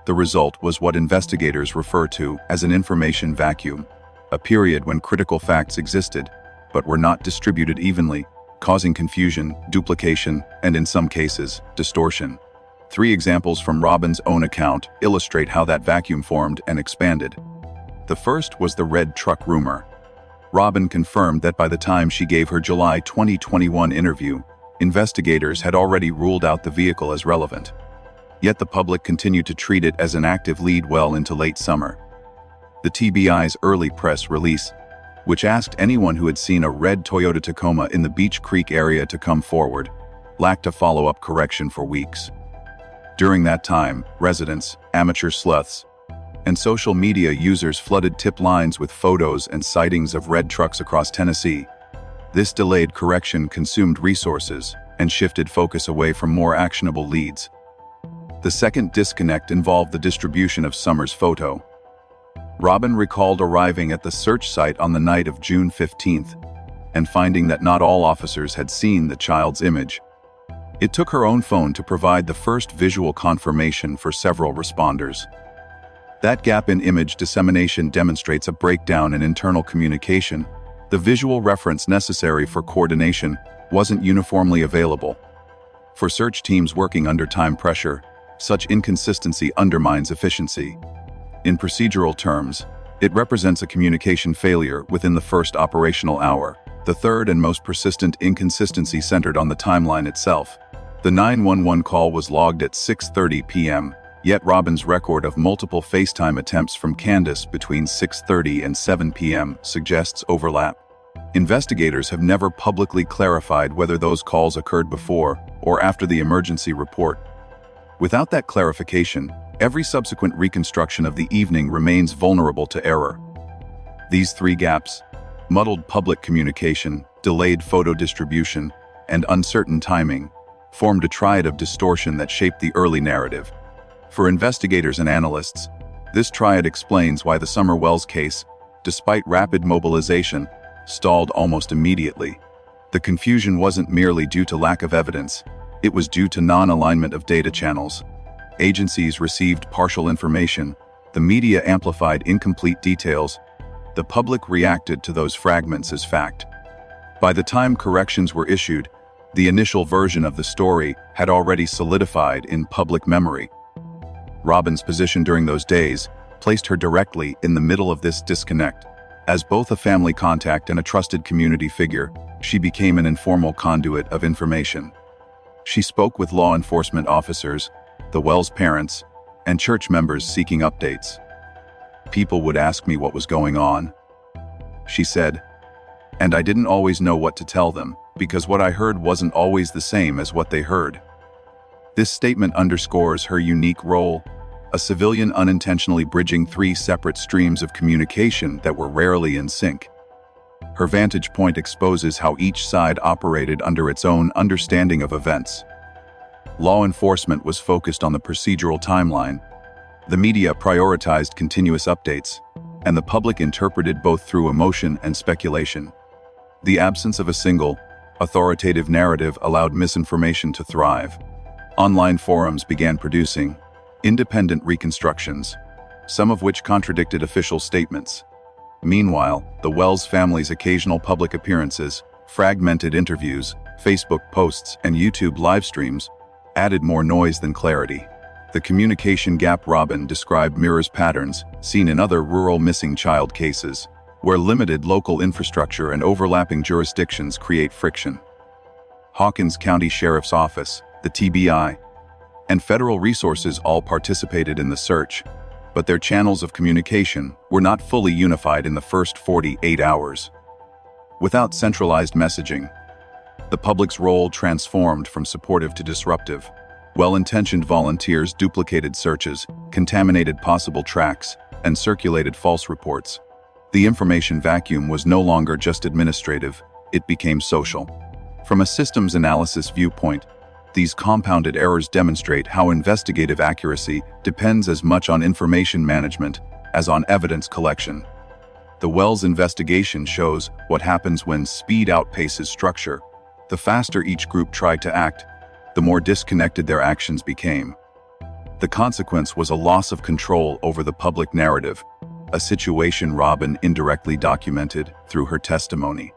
The result was what investigators refer to as an information vacuum, a period when critical facts existed, but were not distributed evenly, causing confusion, duplication, and in some cases, distortion. 3 examples from Robin's own account illustrate how that vacuum formed and expanded. The first was the red truck rumor. Robin confirmed that by the time she gave her July 2021 interview, investigators had already ruled out the vehicle as relevant. Yet the public continued to treat it as an active lead well into late summer. The TBI's early press release, which asked anyone who had seen a red Toyota Tacoma in the Beach Creek area to come forward, lacked a follow-up correction for weeks. During that time, residents, amateur sleuths, and social media users flooded tip lines with photos and sightings of red trucks across Tennessee. This delayed correction consumed resources and shifted focus away from more actionable leads. The second disconnect involved the distribution of Summer's photo. Robin recalled arriving at the search site on the night of June 15th and finding that not all officers had seen the child's image. It took her own phone to provide the first visual confirmation for several responders. That gap in image dissemination demonstrates a breakdown in internal communication. The visual reference necessary for coordination wasn't uniformly available. For search teams working under time pressure, such inconsistency undermines efficiency. In procedural terms, it represents a communication failure within the first operational hour. The third and most persistent inconsistency centered on the timeline itself. The 911 call was logged at 6:30 p.m., yet Robin's record of multiple FaceTime attempts from Candace between 6:30 and 7 p.m. suggests overlap. Investigators have never publicly clarified whether those calls occurred before or after the emergency report. Without that clarification, every subsequent reconstruction of the evening remains vulnerable to error. These 3 gaps, muddled public communication, delayed photo distribution, and uncertain timing, formed a triad of distortion that shaped the early narrative. For investigators and analysts, this triad explains why the Summer Wells case, despite rapid mobilization, stalled almost immediately. The confusion wasn't merely due to lack of evidence, it was due to non-alignment of data channels. Agencies received partial information, the media amplified incomplete details, the public reacted to those fragments as fact. By the time corrections were issued, the initial version of the story had already solidified in public memory. Robin's position during those days placed her directly in the middle of this disconnect. As both a family contact and a trusted community figure, she became an informal conduit of information. She spoke with law enforcement officers, the Wells parents, and church members seeking updates. People would ask me what was going on, she said, and I didn't always know what to tell them, because what I heard wasn't always the same as what they heard. This statement underscores her unique role, a civilian unintentionally bridging 3 separate streams of communication that were rarely in sync. Her vantage point exposes how each side operated under its own understanding of events. Law enforcement was focused on the procedural timeline, the media prioritized continuous updates, and the public interpreted both through emotion and speculation. The absence of a single, authoritative narrative allowed misinformation to thrive. Online forums began producing independent reconstructions, some of which contradicted official statements. Meanwhile, the Wells family's occasional public appearances, fragmented interviews, Facebook posts, and YouTube live streams added more noise than clarity. The communication gap Robin described mirrors patterns seen in other rural missing child cases, where limited local infrastructure and overlapping jurisdictions create friction. Hawkins County Sheriff's Office, the TBI, and federal resources all participated in the search, but their channels of communication were not fully unified in the first 48 hours. Without centralized messaging, the public's role transformed from supportive to disruptive. Well-intentioned volunteers duplicated searches, contaminated possible tracks, and circulated false reports. The information vacuum was no longer just administrative, it became social. From a systems analysis viewpoint, these compounded errors demonstrate how investigative accuracy depends as much on information management as on evidence collection. The Wells investigation shows what happens when speed outpaces structure. The faster each group tried to act, the more disconnected their actions became. The consequence was a loss of control over the public narrative, a situation Robin indirectly documented through her testimony.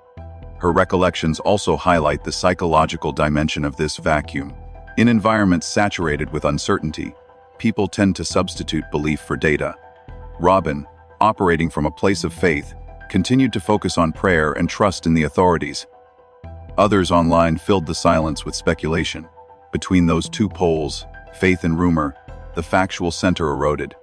Her recollections also highlight the psychological dimension of this vacuum. In environments saturated with uncertainty, people tend to substitute belief for data. Robin, operating from a place of faith, continued to focus on prayer and trust in the authorities. Others online filled the silence with speculation. Between those two poles, faith and rumor, the factual center eroded.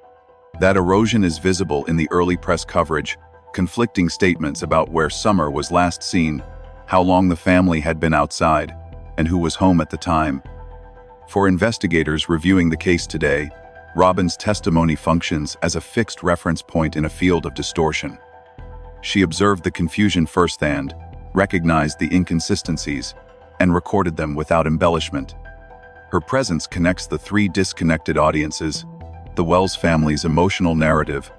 That erosion is visible in the early press coverage, conflicting statements about where Summer was last seen, how long the family had been outside, and who was home at the time. For investigators reviewing the case today, Robin's testimony functions as a fixed reference point in a field of distortion. She observed the confusion firsthand, recognized the inconsistencies, and recorded them without embellishment. Her presence connects the three disconnected audiences: the Wells family's emotional narrative,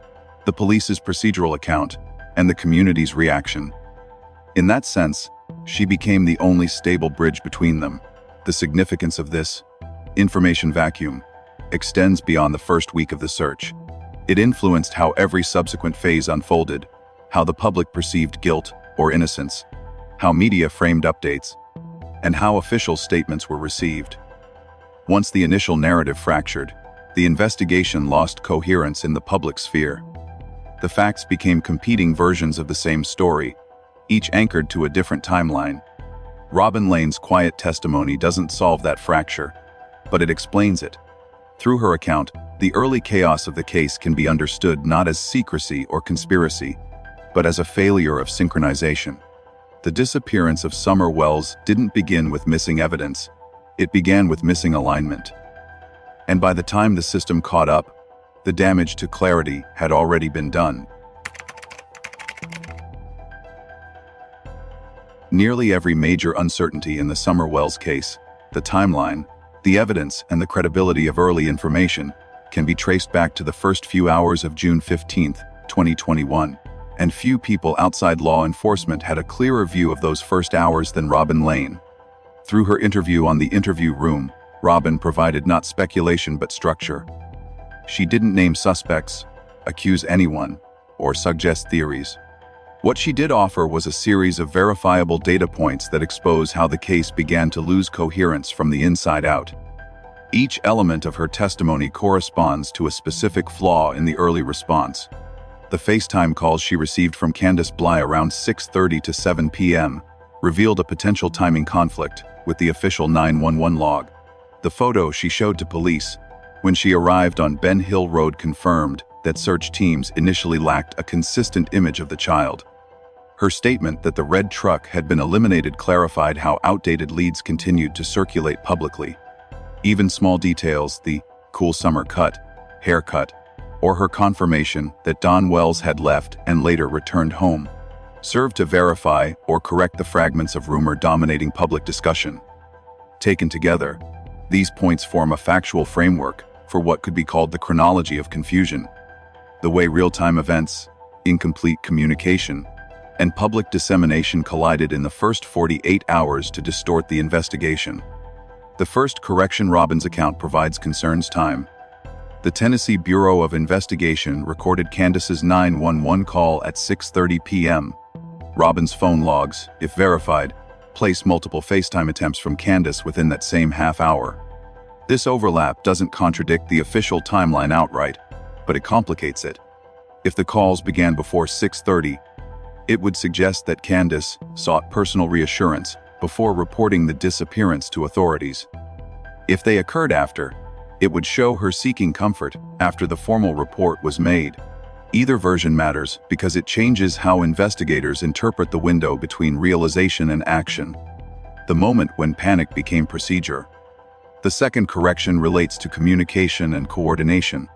the police's procedural account, and the community's reaction. In that sense, she became the only stable bridge between them. The significance of this information vacuum extends beyond the first week of the search. It influenced how every subsequent phase unfolded, how the public perceived guilt or innocence, how media framed updates, and how official statements were received. Once the initial narrative fractured, the investigation lost coherence in the public sphere. The facts became competing versions of the same story, each anchored to a different timeline. Robin Lane's quiet testimony doesn't solve that fracture, but it explains it. Through her account, the early chaos of the case can be understood not as secrecy or conspiracy, but as a failure of synchronization. The disappearance of Summer Wells didn't begin with missing evidence, it began with missing alignment. And by the time the system caught up, the damage to clarity had already been done. Nearly every major uncertainty in the Summer Wells case, the timeline, the evidence, and the credibility of early information, can be traced back to the first few hours of June 15, 2021, and few people outside law enforcement had a clearer view of those first hours than Robin Lane. Through her interview on The Interview Room, Robin provided not speculation but structure. She didn't name suspects, accuse anyone, or suggest theories. What she did offer was a series of verifiable data points that expose how the case began to lose coherence from the inside out. Each element of her testimony corresponds to a specific flaw in the early response. The FaceTime calls she received from Candace Bly around 6:30 to 7 p.m. revealed a potential timing conflict with the official 911 log. The photo she showed to police when she arrived on Ben Hill Road confirmed that search teams initially lacked a consistent image of the child. Her statement that the red truck had been eliminated clarified how outdated leads continued to circulate publicly. Even small details, the cool summer cut, haircut, or her confirmation that Don Wells had left and later returned home, served to verify or correct the fragments of rumor dominating public discussion. Taken together, these points form a factual framework for what could be called the chronology of confusion, the way real-time events, incomplete communication, and public dissemination collided in the first 48 hours to distort the investigation. The first correction Robin's account provides concerns time. The Tennessee Bureau of Investigation recorded Candace's 911 call at 6:30 p.m. Robin's phone logs, if verified, place multiple FaceTime attempts from Candace within that same half hour. This overlap doesn't contradict the official timeline outright, but it complicates it. If the calls began before 6:30, it would suggest that Candace sought personal reassurance before reporting the disappearance to authorities. If they occurred after, it would show her seeking comfort after the formal report was made. Either version matters because it changes how investigators interpret the window between realization and action, the moment when panic became procedure. The second correction relates to communication and coordination.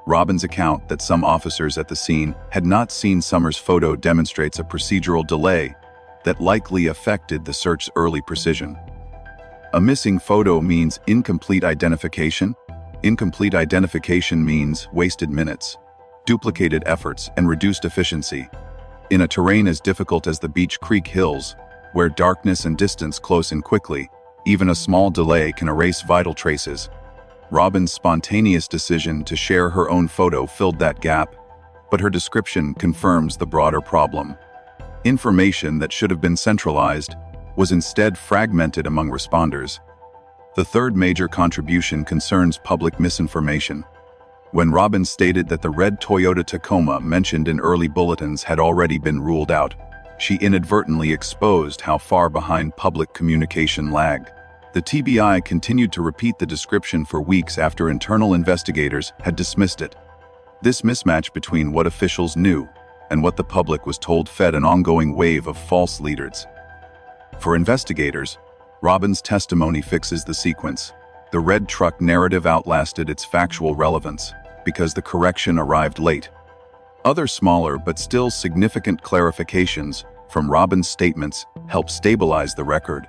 Robin's account that some officers at the scene had not seen Summers' photo demonstrates a procedural delay that likely affected the search's early precision. A missing photo means incomplete identification. Incomplete identification means wasted minutes, duplicated efforts, and reduced efficiency. In a terrain as difficult as the Beech Creek Hills, where darkness and distance close in quickly, even a small delay can erase vital traces. Robin's spontaneous decision to share her own photo filled that gap, but her description confirms the broader problem. Information that should have been centralized was instead fragmented among responders. The third major contribution concerns public misinformation. When Robin stated that the red Toyota Tacoma mentioned in early bulletins had already been ruled out, she inadvertently exposed how far behind public communication lagged. The TBI continued to repeat the description for weeks after internal investigators had dismissed it. This mismatch between what officials knew and what the public was told fed an ongoing wave of false leads. For investigators, Robin's testimony fixes the sequence. The red truck narrative outlasted its factual relevance because the correction arrived late. Other smaller but still significant clarifications from Robin's statements help stabilize the record.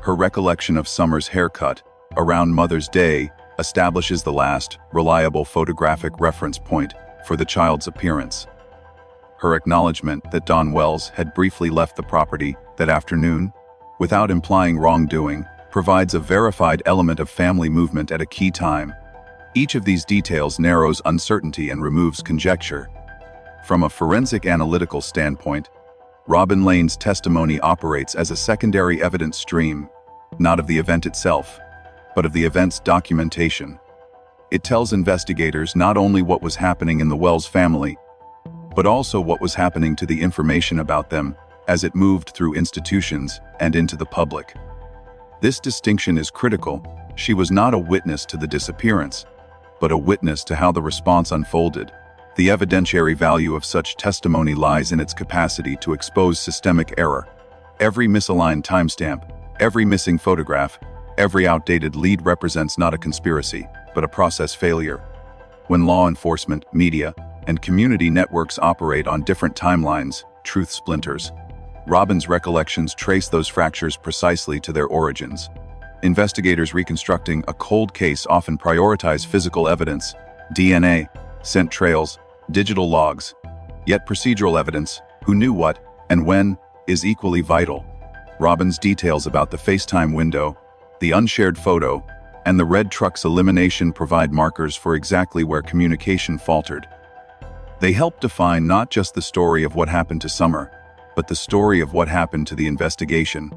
Her recollection of Summers' haircut around Mother's Day establishes the last, reliable photographic reference point for the child's appearance. Her acknowledgement that Don Wells had briefly left the property that afternoon, without implying wrongdoing, provides a verified element of family movement at a key time. Each of these details narrows uncertainty and removes conjecture. From a forensic analytical standpoint, Robin Lane's testimony operates as a secondary evidence stream, not of the event itself, but of the event's documentation. It tells investigators not only what was happening in the Wells family, but also what was happening to the information about them as it moved through institutions and into the public. This distinction is critical. She was not a witness to the disappearance, but a witness to how the response unfolded. The evidentiary value of such testimony lies in its capacity to expose systemic error. Every misaligned timestamp, every missing photograph, every outdated lead represents not a conspiracy, but a process failure. When law enforcement, media, and community networks operate on different timelines, truth splinters. Robin's recollections trace those fractures precisely to their origins. Investigators reconstructing a cold case often prioritize physical evidence, DNA, scent trails, digital logs. Yet procedural evidence, who knew what and when, is equally vital. Robin's details about the FaceTime window, the unshared photo, and the red truck's elimination provide markers for exactly where communication faltered. They help define not just the story of what happened to Summer, but the story of what happened to the investigation.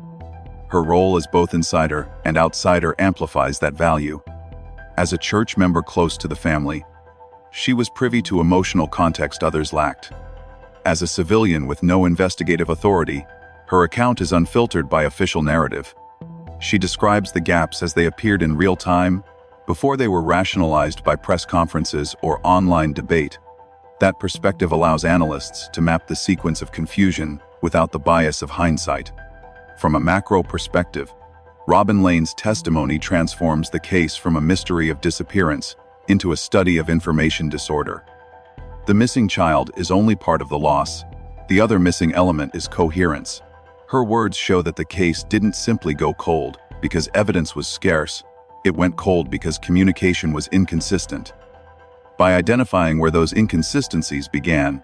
Her role as both insider and outsider amplifies that value. As a church member close to the family, she was privy to emotional context others lacked. As a civilian with no investigative authority, her account is unfiltered by official narrative. She describes the gaps as they appeared in real time, before they were rationalized by press conferences or online debate. That perspective allows analysts to map the sequence of confusion without the bias of hindsight. From a macro perspective, Robin Lane's testimony transforms the case from a mystery of disappearance into a study of information disorder. The missing child is only part of the loss. The other missing element is coherence. Her words show that the case didn't simply go cold because evidence was scarce. It went cold because communication was inconsistent. By identifying where those inconsistencies began,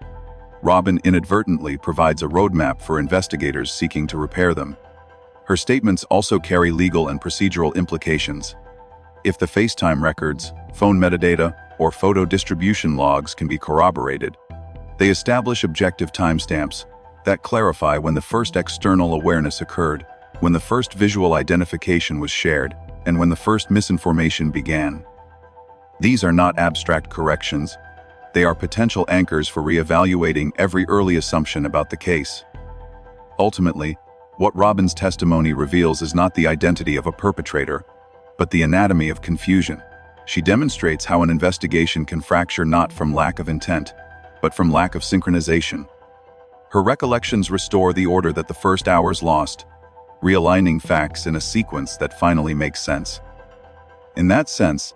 Robin inadvertently provides a roadmap for investigators seeking to repair them. Her statements also carry legal and procedural implications. If the FaceTime records, phone metadata, or photo distribution logs can be corroborated. They establish objective timestamps that clarify when the first external awareness occurred, when the first visual identification was shared, and when the first misinformation began. These are not abstract corrections. They are potential anchors for reevaluating every early assumption about the case. Ultimately, what Robin's testimony reveals is not the identity of a perpetrator, but the anatomy of confusion. She demonstrates how an investigation can fracture not from lack of intent, but from lack of synchronization. Her recollections restore the order that the first hours lost, realigning facts in a sequence that finally makes sense. In that sense,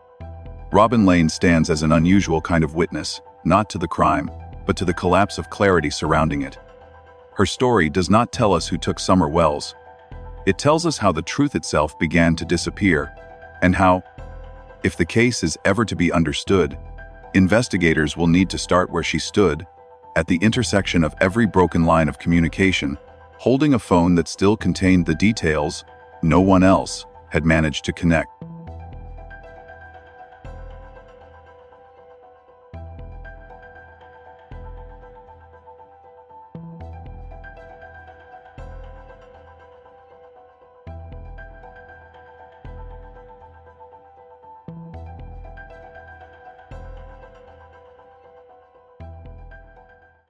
Robin Lane stands as an unusual kind of witness, not to the crime, but to the collapse of clarity surrounding it. Her story does not tell us who took Summer Wells. It tells us how the truth itself began to disappear, and how, if the case is ever to be understood, investigators will need to start where she stood, at the intersection of every broken line of communication, holding a phone that still contained the details no one else had managed to connect.